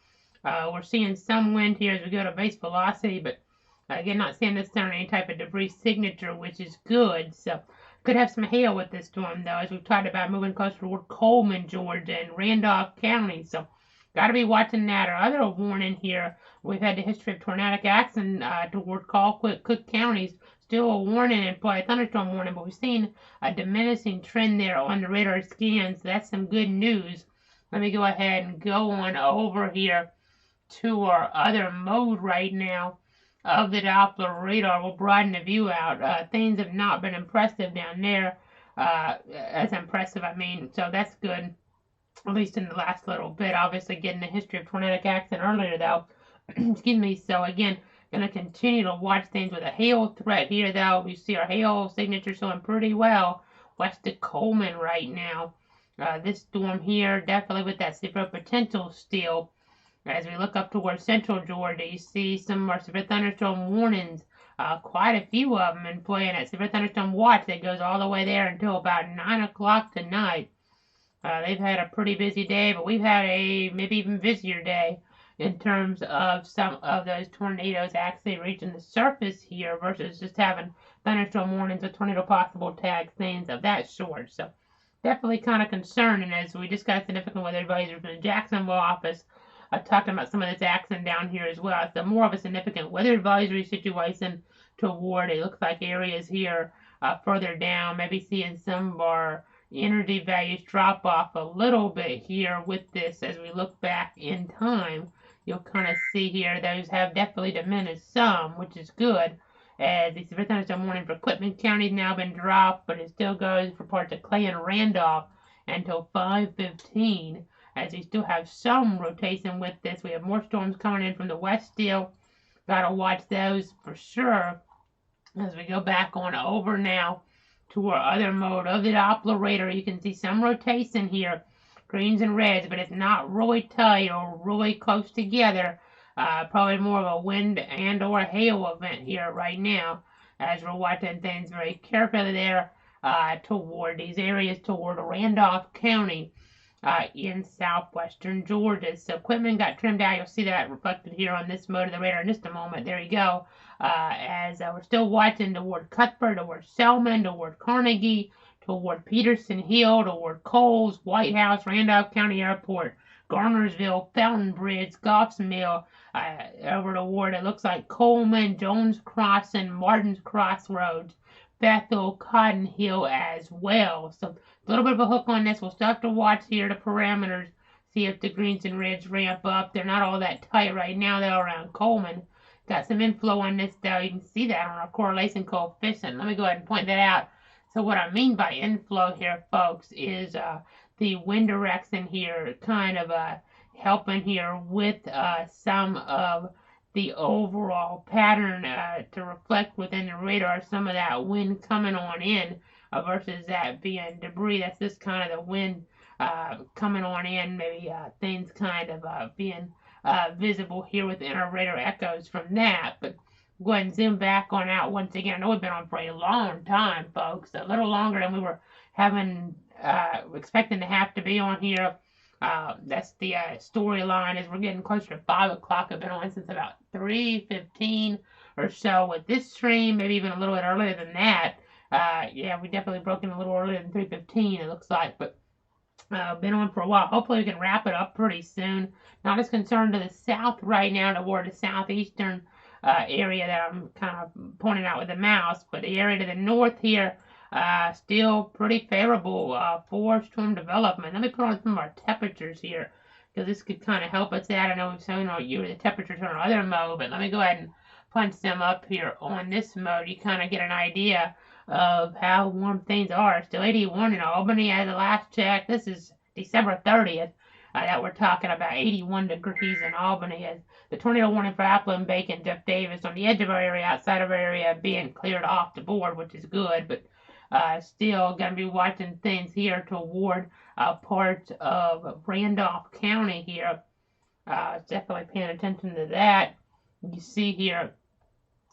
we're seeing some wind here as we go to base velocity, but again, not seeing this on any type of debris signature, which is good. So could have some hail with this storm, though, as we've talked about moving closer toward Coleman, Georgia, and Randolph County. So got to be watching that. Our other warning here, we've had the history of tornadic action toward Colquitt County. Still a warning and probably a thunderstorm warning, but we've seen a diminishing trend there on the radar scans. So that's some good news. Let me go ahead and go on over here to our other mode right now of the Doppler radar. We'll broaden the view out. Things have not been impressive down there. As impressive, I mean. So that's good, at least in the last little bit. Obviously, getting the history of tornadic action earlier, though. Excuse me. So again, going to continue to watch things with a hail threat here, though. We see our hail signature showing pretty well west of Coleman right now. This storm here, definitely with that severe potential still. As we look up towards central Georgia, you see some more severe thunderstorm warnings. Quite a few of them in play, and that severe thunderstorm watch that goes all the way there until about 9 o'clock tonight. They've had a pretty busy day, but we've had a maybe even busier day in terms of some of those tornadoes actually reaching the surface here versus just having thunderstorm warnings or tornado possible tags, things of that sort. So definitely kind of concerning, as we just got significant weather advisory from the Jacksonville office. I talked about some of this action down here as well. It's more of a significant weather advisory situation toward, it looks like, areas here further down, maybe seeing some of our energy values drop off a little bit here with this. As we look back in time, you'll kind of see here those have definitely diminished some, which is good. As the severe thunderstorm warning for Quitman County has now been dropped, but it still goes for parts of Clay and Randolph until 5:15. As we still have some rotation with this. We have more storms coming in from the west still. Got to watch those for sure. As we go back on over now to our other mode of the Doppler radar, you can see some rotation here, greens and reds, but it's not really tight or really close together. Probably more of a wind and or hail event here right now, as we're watching things very carefully there toward these areas toward Randolph County. In southwestern Georgia. So Quitman got trimmed out. You'll see that reflected here on this mode of the radar in just a moment. There you go. As we're still watching toward Cuthbert, toward Selman, toward Carnegie, toward Peterson Hill, toward Coles, White House, Randolph County Airport, Garnersville, Fountain Bridge, Goff's Mill, over toward, it looks like Coleman, Jones Crossing, Martin's Crossroads, Bethel, Cotton Hill as well. So a little bit of a hook on this. We'll still have to watch here the parameters, see if the greens and reds ramp up. They're not all that tight right now, though, around Coleman. Got some inflow on this, though. You can see that on our correlation coefficient. Let me go ahead and point that out. So what I mean by inflow here, folks, is the wind direction here kind of helping here with some of the overall pattern to reflect within the radar some of that wind coming on in versus that being debris. That's just kind of the wind coming on in, maybe things kind of being visible here within our radar echoes from that. But go ahead and zoom back on out once again. I know we've been on for a long time, folks, a little longer than we were expecting to have to be on here. That's the storyline as we're getting closer to 5 o'clock. I've been on since about 3:15 or so with this stream, maybe even a little bit earlier than that. Yeah, we definitely broke in a little earlier than 3:15, it looks like, but been on for a while. Hopefully we can wrap it up pretty soon. Not as concerned to the south right now toward the southeastern area that I'm kind of pointing out with the mouse, but the area to the north here, still pretty favorable for storm development. Let me put on some of our temperatures here, because this could kind of help us out. I know we've shown you the temperatures on our other mode, but let me go ahead and punch them up here on this mode, you kind of get an idea of how warm things are. Still 81 in Albany as the last check. This is December 30th that we're talking about. 81 degrees in Albany as the tornado warning for Appleton, Bacon, Jeff Davis on the edge of our area, outside of our area, being cleared off the board, which is good, but still going to be watching things here toward parts of Randolph County here. Definitely paying attention to that. You see here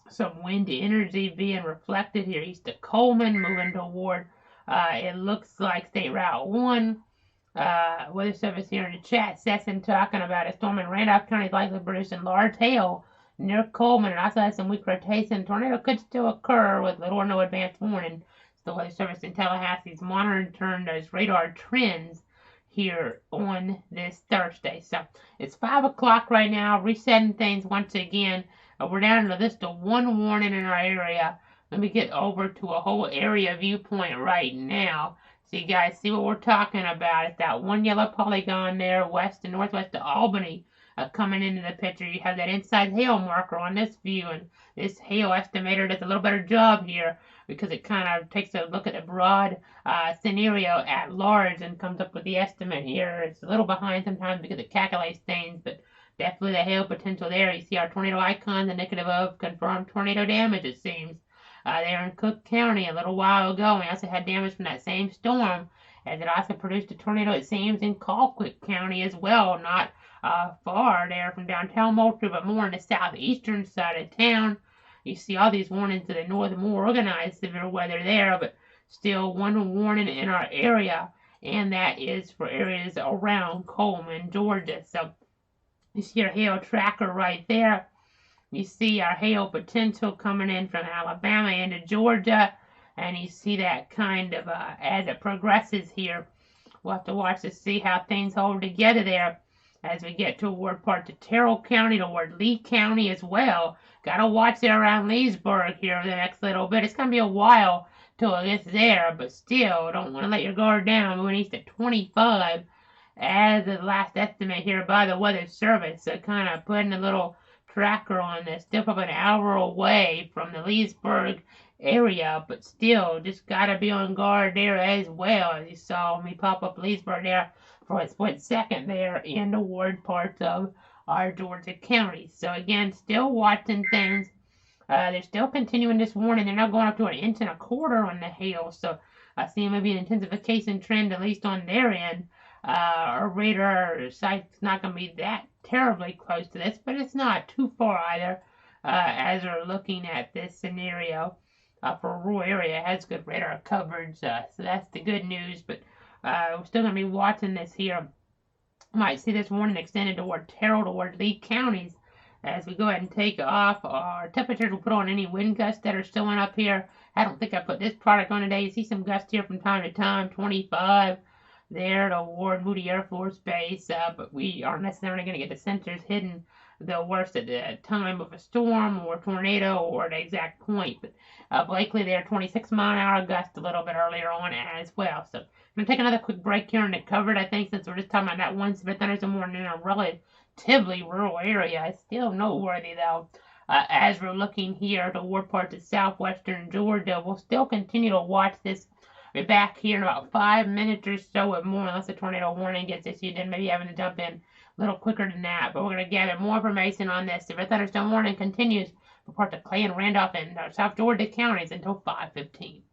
some wind energy being reflected here east of Coleman, moving toward, it looks like State Route 1. Weather Service here in the chat session talking about a storm in Randolph County is likely producing large hail near Coleman, and also has some weak rotation. Tornado could still occur with little or no advance warning. The Weather Service in Tallahassee is monitoring those radar trends here on this Thursday. So it's 5 o'clock right now, resetting things once again. We're down to just a one warning in our area. Let me get over to a whole area viewpoint right now so you guys see what we're talking about. It's that one yellow polygon there, west and northwest of Albany, coming into the picture. You have that inside hail marker on this view, and this hail estimator does a little better job here because it kind of takes a look at the broad scenario at large and comes up with the estimate here. It's a little behind sometimes because it calculates things, but definitely the hail potential there. You see our tornado icon, the indicative of confirmed tornado damage, it seems. There in Cook County a little while ago. We also had damage from that same storm, as it also produced a tornado, it seems, in Colquitt County as well, not far there from downtown Moultrie, but more on the southeastern side of town. You see all these warnings to the north, more organized severe weather there, but still one warning in our area, and that is for areas around Coleman, Georgia. So you see our hail tracker right there. You see our hail potential coming in from Alabama into Georgia, and you see that kind of as it progresses here. We'll have to watch to see how things hold together there as we get toward parts of Terrell County, toward Lee County as well. Gotta watch it around Leesburg here the next little bit. It's gonna be a while till it gets there, but still, don't want to let your guard down. Moving east at 25 as the last estimate here by the Weather Service. So kind of putting a little tracker on this, still probably an hour away from the Leesburg area, but still just gotta be on guard there as well. As you saw me pop up Leesburg there for a split second there in toward parts of our Georgia counties. So again, still watching things. They're still continuing this warning. They're now going up to 1.25 inches on the hail, so I see maybe an intensification trend at least on their end. Our radar site's not going to be that terribly close to this, but it's not too far either as we're looking at this scenario. For a rural area, it has good radar coverage, so that's the good news, but we're still going to be watching this here. Might see this warning extended toward Terrell, toward Lee counties as we go ahead and take off. Our temperatures will put on any wind gusts that are showing up here. I don't think I put this product on today. You see some gusts here from time to time, 25 there toward Moody Air Force Base, but we aren't necessarily going to get the sensors hidden the worst at the time of a storm or tornado or the exact point. But Blakely there, 26-mile-an-hour gust a little bit earlier on as well. So I'm going to take another quick break here and it covered, I think, since we're just talking about that one severe thunderstorm warning in a relatively rural area. It's still noteworthy, though. As we're looking here toward parts of southwestern Georgia, we'll still continue to watch this. We'll be back here in about 5 minutes or so or more, unless the tornado warning gets issued, then maybe having to jump in a little quicker than that. But we're going to gather more information on this. Severe thunderstorm warning continues for parts of Clay and Randolph and South Georgia counties until 5:15.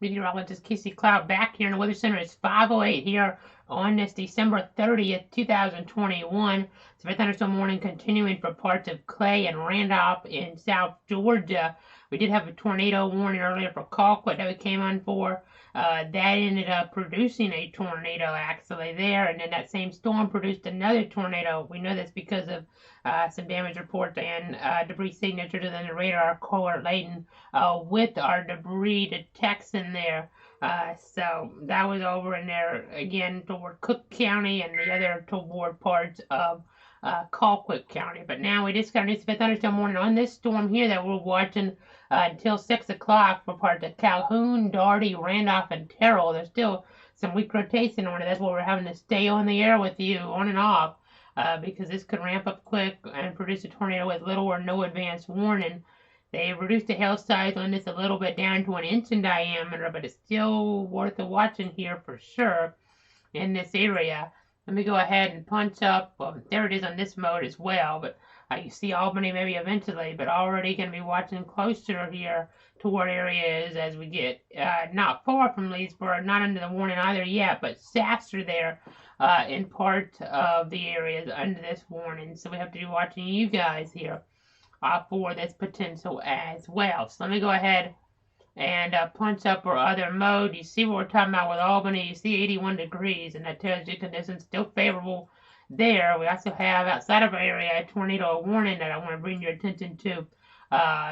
Meteorologist Casey Cloud back here in the Weather Center. It's 5:08 here on this December 30th, 2021. Severe thunderstorm warning continuing for parts of Clay and Randolph in South Georgia. We did have a tornado warning earlier for Colquitt that we came on for. That ended up producing a tornado actually there, and then that same storm produced another tornado. We know this because of some damage reports and debris signatures in the radar correlating with our debris detection there. So that was over in there again toward Cook County and the other toward parts of Colquitt County. But now we just got a new thunderstorm warning on this storm here that we're watching until 6 o'clock for parts of Calhoun, Daugherty, Randolph, and Terrell. There's still some weak rotation on it. That's why we're having to stay on the air with you on and off because this could ramp up quick and produce a tornado with little or no advance warning. They reduced the hail size on this a little bit down to 1 inch in diameter, but it's still worth watching here for sure in this area. Let me go ahead and punch up. There it is on this mode as well, but you see Albany maybe eventually, but already going to be watching closer here to what area is as we get not far from Leesburg, not under the warning either yet, but Sasser there in part of the areas under this warning. So we have to be watching you guys here for this potential as well. So let me go ahead and punch up our other mode. You see what we're talking about with Albany. You see 81 degrees, and that tells you conditions still favorable there. We also have outside of our area a tornado warning that I want to bring your attention to.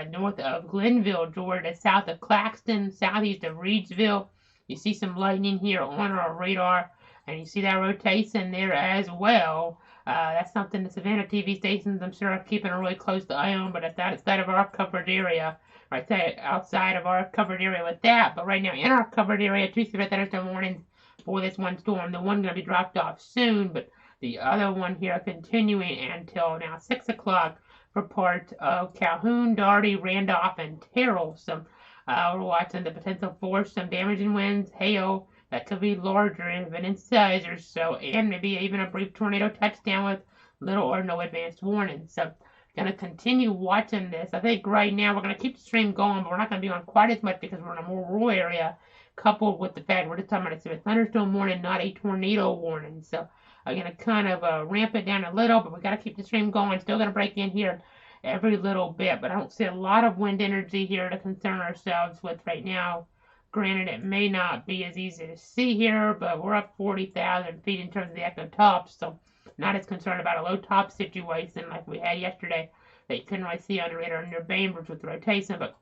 North of Glenville, Georgia, south of Claxton, southeast of Reedsville. You see some lightning here on our radar, and you see that rotation there as well. That's something the Savannah TV stations, I'm sure, are keeping a really close eye on, but it's outside of our covered area. Right there, outside of our covered area with that. But right now, in our covered area, 2 severe thunderstorm warnings for this one storm. The one going to be dropped off soon, but the other one here continuing until now 6 o'clock for parts of Calhoun, Daugherty, Randolph, and Terrell. So we're watching the potential for some damaging winds, hail that could be larger even in size or so, and maybe even a brief tornado touchdown with little or no advanced warning. So going to continue watching this. I think right now we're going to keep the stream going, but we're not going to be on quite as much because we're in a more rural area, coupled with the fact we're just talking about a thunderstorm warning, not a tornado warning. So I'm going to kind of ramp it down a little, but we got to keep the stream going. Still going to break in here every little bit, but I don't see a lot of wind energy here to concern ourselves with right now. Granted, it may not be as easy to see here, but we're up 40,000 feet in terms of the active tops, so not as concerned about a low top situation like we had yesterday that you couldn't really see under radar near Bainbridge with rotation, but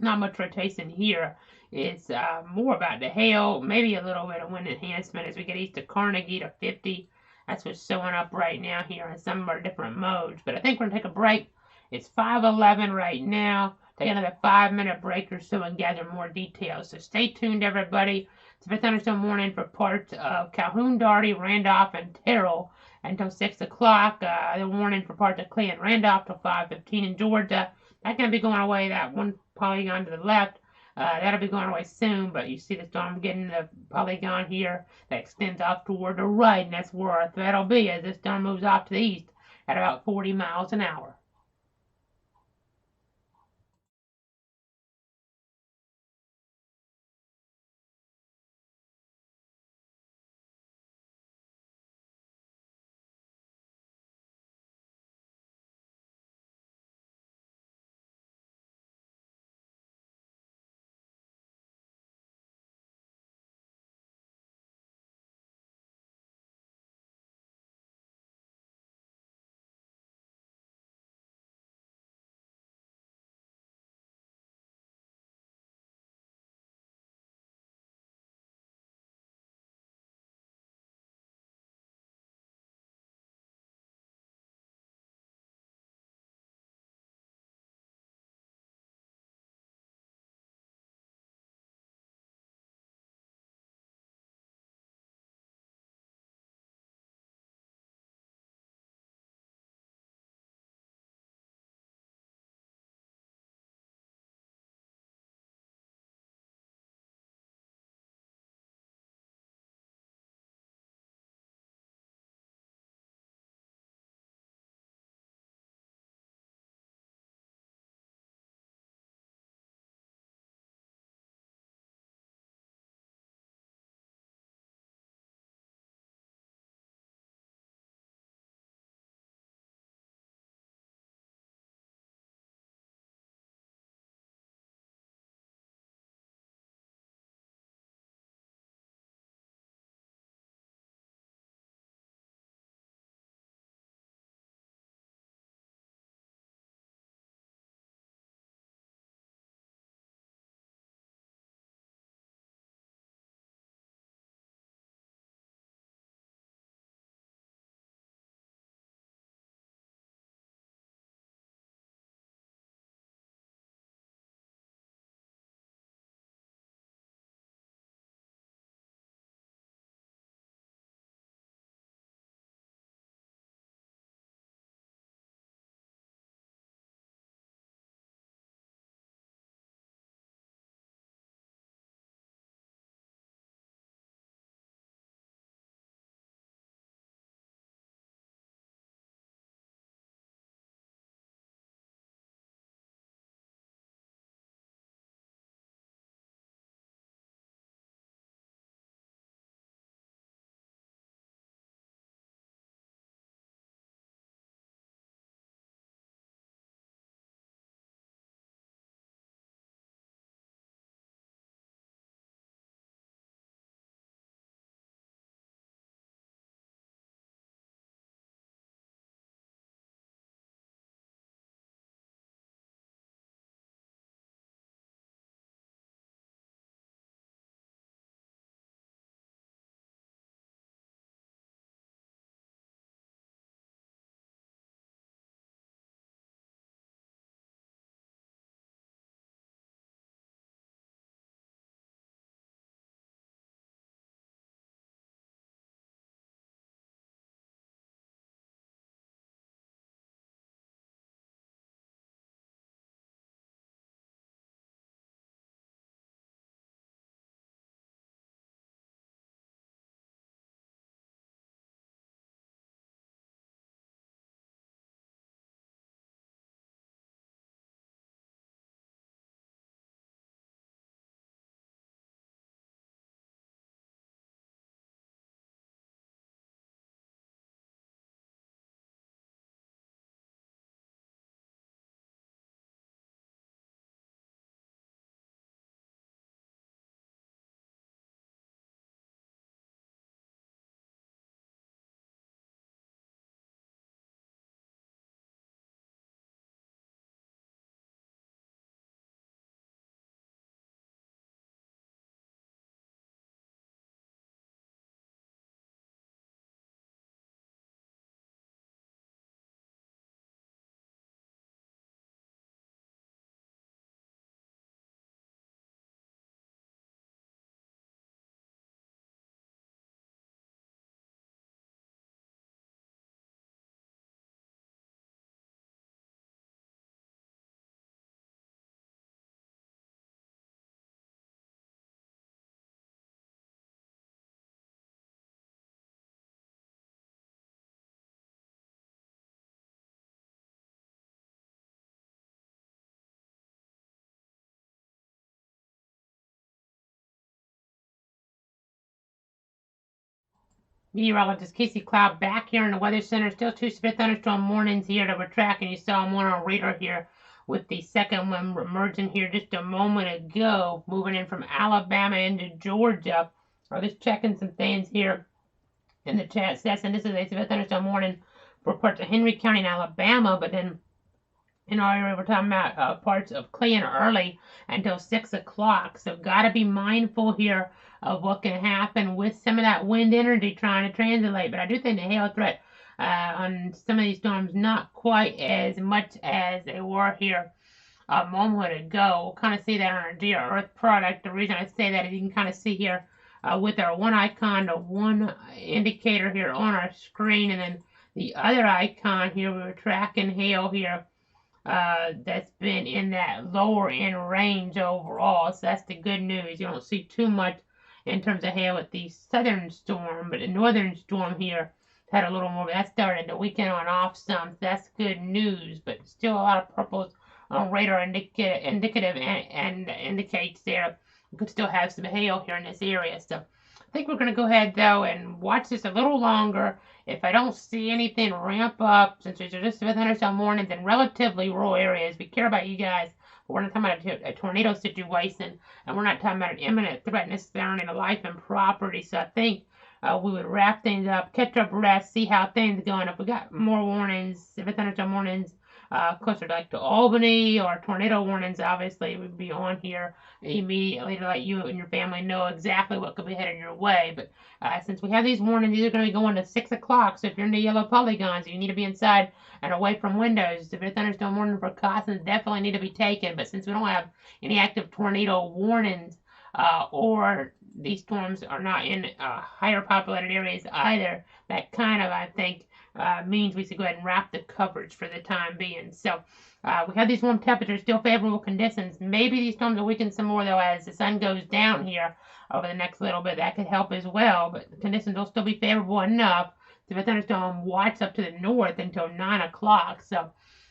not much rotation here. It's more about the hail, maybe a little bit of wind enhancement as we get east of Carnegie to 50. That's what's showing up right now here in some of our different modes. But I think we're going to take a break. It's 5:11 right now. Take another 5-minute break or so and gather more details. So stay tuned, everybody. It's a thunderstorm warning for parts of Calhoun, Daugherty, Randolph, and Terrell until 6 o'clock. The warning for parts of Clay and Randolph till 5:15 in Georgia. That's going to be going away. That one polygon to the left, that'll be going away soon. But you see the storm getting the polygon here that extends off toward the right, and that's where our threat will be as this storm moves off to the east at about 40 miles an hour. Meteorologist Casey Cloud back here in the Weather Center. Still two severe thunderstorm warnings here that we're tracking. You saw one on radar here with the second one emerging here just a moment ago, moving in from Alabama into Georgia. I'm just checking some things here in the chat session. This is a severe thunderstorm warning for parts of Henry County in Alabama, but then in our area, we're talking about parts of Clay and Early until 6 o'clock. So got to be mindful here of what can happen with some of that wind energy trying to translate. But I do think the hail threat on some of these storms not quite as much as they were here a moment ago. We'll kind of see that on our Geo Earth product. The reason I say that is you can kind of see here with our one icon, the one indicator here on our screen, and then the other icon here, we were tracking hail here. That's been in that lower end range overall, so that's the good news. You don't see too much in terms of hail with the southern storm, but the northern storm here had a little more. That started the weekend on off some, so that's good news, but still a lot of purples on radar indicative and indicates there we could still have some hail here in this area. So I think we're going to go ahead though and watch this a little longer. If I don't see anything ramp up, since there's just a thunderstorm warnings in relatively rural areas, we care about you guys. We're not talking about a tornado situation, and we're not talking about an imminent threat necessarily to life and property. So I think we would wrap things up, catch our breath, see how things are going. If we got more warnings, severe thunderstorm warnings, closer like to Albany, or tornado warnings, obviously we'd be on here immediately to let you and your family know exactly what could be headed your way. But since we have these warnings, these are going to be going to 6 o'clock, so if you're in the yellow polygons, you need to be inside and away from windows. Severe thunderstorm warning precautions definitely need to be taken, but since we don't have any active tornado warnings, or these storms are not in higher populated areas either, that kind of, I think, means we should go ahead and wrap the coverage for the time being. So we have these warm temperatures, still favorable conditions. Maybe these storms will weaken some more, though, as the sun goes down here over the next little bit. That could help as well, but the conditions will still be favorable enough to the thunderstorm watch up to the north until 9 o'clock. So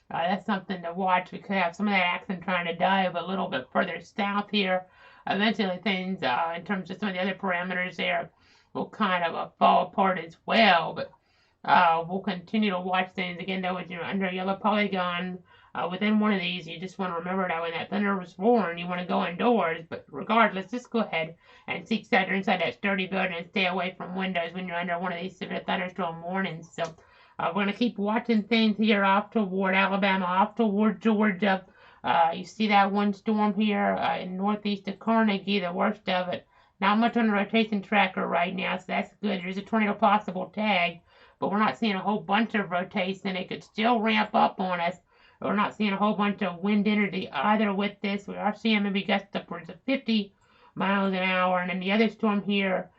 that's something to watch. We could have some of that action trying to dive a little bit further south here. Eventually, things in terms of some of the other parameters there will kind of fall apart as well. But we'll continue to watch things. Again, though, if you're under a yellow polygon within one of these, you just want to remember that when that thunder was warned, you want to go indoors. But regardless, just go ahead and seek shelter inside that sturdy building and stay away from windows when you're under one of these severe thunderstorm warnings. So we're going to keep watching things here off toward Alabama, off toward Georgia. You see that one storm here in northeast of Carnegie, the worst of it. Not much on the rotation tracker right now, so that's good. There's a tornado possible tag, but we're not seeing a whole bunch of rotation. It could still ramp up on us. We're not seeing a whole bunch of wind energy either with this. We are seeing maybe gusts upwards of 50 miles an hour, and then the other storm here,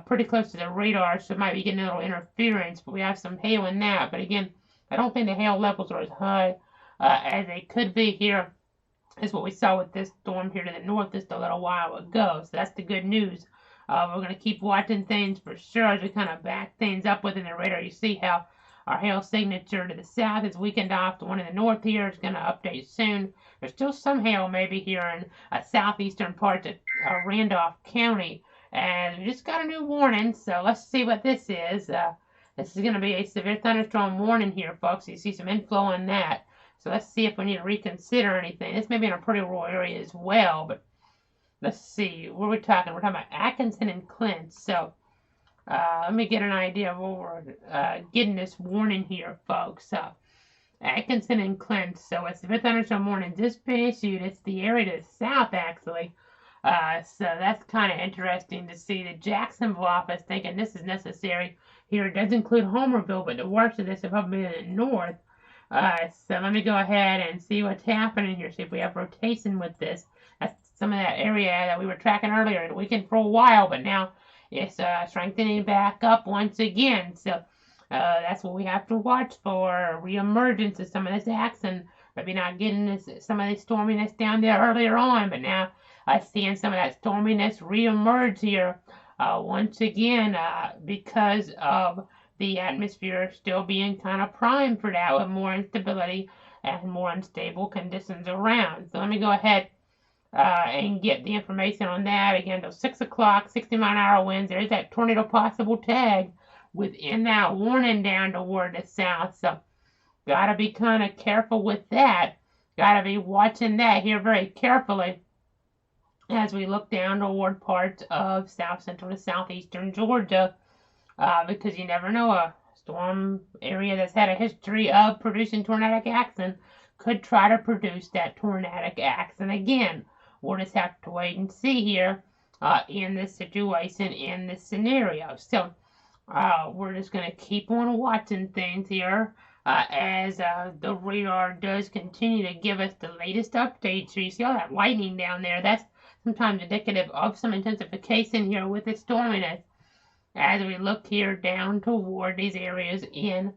pretty close to the radar, so it might be getting a little interference, but we have some hail in that. But again, I don't think the hail levels are as high as they could be here, is what we saw with this storm here to the north just a little while ago. So that's the good news. We're going to keep watching things for sure as we kind of back things up within the radar. You see how our hail signature to the south is weakened off. The one in the north here is going to update soon. There's still some hail maybe here in southeastern parts of Randolph County. And we just got a new warning, so let's see what this is. This is going to be a severe thunderstorm warning here, folks. You see some inflow on that. So let's see if we need to reconsider anything. This may be in a pretty rural area as well, but let's see. What are we talking? We're talking about Atkinson and Clint. So let me get an idea of what we're getting this warning here, folks. Atkinson and Clint. So it's the thunderstorm warning just been issued. It's the area to the south, actually. So that's kind of interesting to see the Jacksonville office thinking this is necessary. Here it does include Homerville, but the worst of this will probably be in the north. So let me go ahead and see what's happening here. See if we have rotation with this. That's some of that area that we were tracking earlier in the weekend for a while, but now it's strengthening back up once again. So that's what we have to watch for, reemergence of some of this action. Maybe not getting some of this storminess down there earlier on, but now seeing some of that storminess reemerge here once again because of the atmosphere still being kind of primed for that with more instability and more unstable conditions around. So let me go ahead and get the information on that. Again, till 6 o'clock, 60-mile-an-hour winds. There's that tornado possible tag within that warning down toward the south. So gotta be kind of careful with that. Gotta be watching that here very carefully as we look down toward parts of south central to southeastern Georgia, because you never know, a storm area that's had a history of producing tornadic action could try to produce that tornadic action again. We'll just have to wait and see here in this situation, in this scenario. So we're just going to keep on watching things here as the radar does continue to give us the latest updates. So you see all that lightning down there. That's sometimes indicative of some intensification here with the storminess as we look here down toward these areas in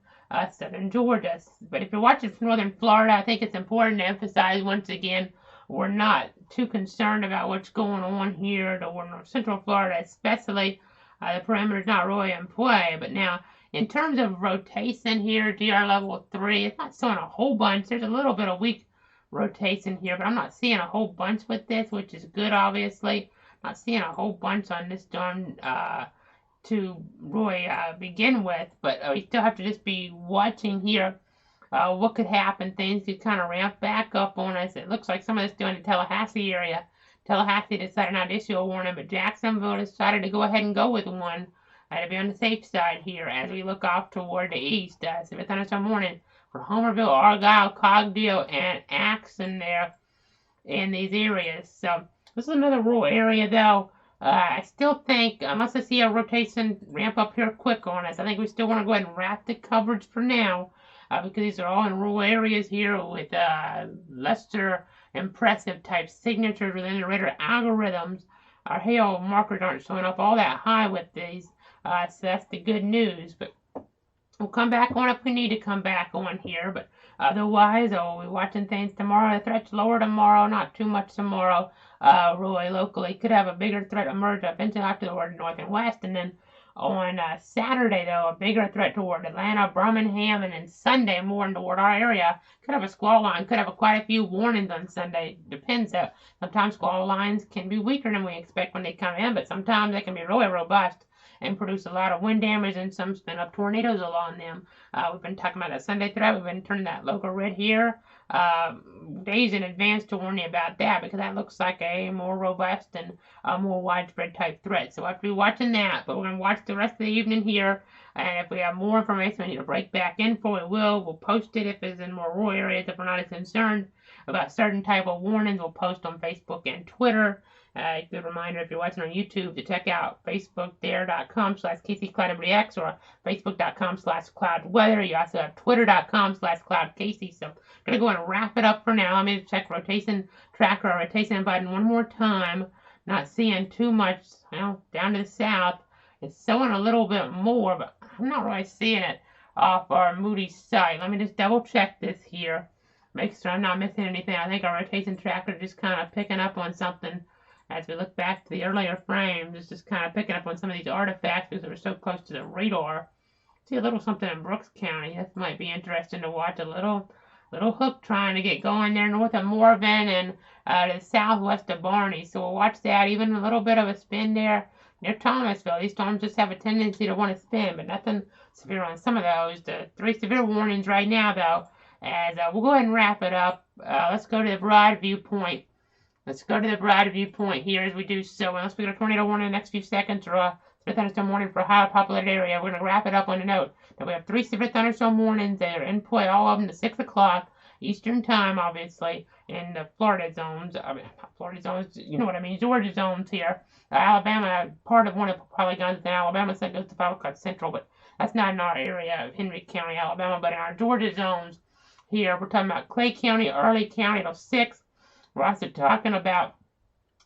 southern Georgia. But if you're watching from northern Florida, I think it's important to emphasize once again, we're not too concerned about what's going on here toward north central Florida, especially. The perimeter is not really in play. But now, in terms of rotation here, DR level 3, it's not showing a whole bunch. There's a little bit of weak rotation here, but I'm not seeing a whole bunch with this, which is good, obviously. Not seeing a whole bunch on this storm to really begin with, but we still have to just be watching here what could happen. Things could kind of ramp back up on us. It looks like some of this doing the Tallahassee area. Tallahassee decided not to issue a warning, but Jacksonville decided to go ahead and go with one to be on the safe side here as we look off toward the east. Severe thunderstorm warning for Homerville, Argyle, Cogdale, and Axon there in these areas. So this is another rural area, though. I still think, unless I see a rotation ramp up here quick on us, I think we still want to go ahead and wrap the coverage for now, because these are all in rural areas here with lesser impressive type signatures within the radar algorithms. Our hail markers aren't showing up all that high with these, so that's the good news. But we'll come back on if we need to come back on here. But otherwise, we'll be watching things tomorrow. The threat's lower tomorrow, not too much tomorrow. Really locally, could have a bigger threat emerge up into out toward the north and west, and then on Saturday, though, a bigger threat toward Atlanta, Birmingham, and then Sunday more toward our area. Could have a squall line, could have quite a few warnings on Sunday. Depends. Sometimes squall lines can be weaker than we expect when they come in, but sometimes they can be really robust and produce a lot of wind damage and some spin up tornadoes along them. We've been talking about that Sunday threat. We've been turning that local red here days in advance to warn you about that, because that looks like a more robust and more widespread type threat. So we'll have to be watching that, but we're going to watch the rest of the evening here, and if we have more information we need to break back in for, we will. We'll post it if it's in more rural areas. If we're not as concerned about certain type of warnings, we'll post on Facebook and Twitter. A good reminder, if you're watching on YouTube, to check out facebook.com/KCCloudWX or facebook.com/cloudweather. You also have twitter.com/cloudKC. So I'm going to go ahead and wrap it up for now. Let me check rotation tracker or rotation button one more time. Not seeing too much, well, down to the south. It's showing a little bit more, but I'm not really seeing it off our Moody site. Let me just double check this here. Make sure I'm not missing anything. I think our rotation tracker is just kind of picking up on something. As we look back to the earlier frames, it's just kind of picking up on some of these artifacts because we're so close to the radar. See a little something in Brooks County. This might be interesting to watch. A little hook trying to get going there north of Morven and to the southwest of Barney. So we'll watch that. Even a little bit of a spin there near Thomasville. These storms just have a tendency to want to spin, but nothing severe on some of those. The 3 severe warnings right now, though. As we'll go ahead and wrap it up. Let's go to the broad viewpoint. Let's go to the broad viewpoint here as we do so. Unless we get a tornado warning in the next few seconds or a severe thunderstorm warning for a highly populated area, we're going to wrap it up on a note that we have 3 severe thunderstorm warnings. They are in play, all of them to 6 o'clock Eastern time, obviously, in the Florida zones. I mean, not Florida zones, you know what I mean, Georgia zones here. Alabama, part of one of the polygons in Alabama, so it goes to 5 o'clock Central, but that's not in our area of Henry County, Alabama, but in our Georgia zones here, we're talking about Clay County, Early County till 6. We're also talking about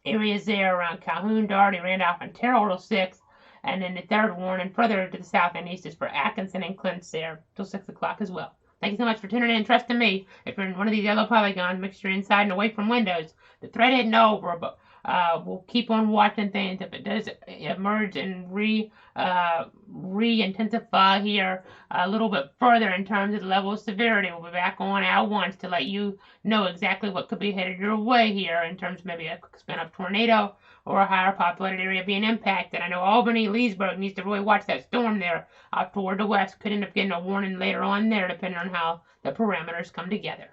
areas there around Calhoun, Doherty, Randolph, and Terrell till 6. And then the third warning further to the south and east is for Atkinson and Clinton there till 6 o'clock as well. Thank you so much for tuning in and trusting me. If you're in one of these yellow polygons, make sure you're inside and away from windows. The threat isn't over, but we'll keep on watching things. If it does emerge and re-intensify here a little bit further in terms of the level of severity, we'll be back on at once to let you know exactly what could be headed your way here in terms of maybe a quick spin-up tornado or a higher populated area being impacted. I know Albany, Leesburg needs to really watch that storm there out toward the west. Could end up getting a warning later on there, depending on how the parameters come together.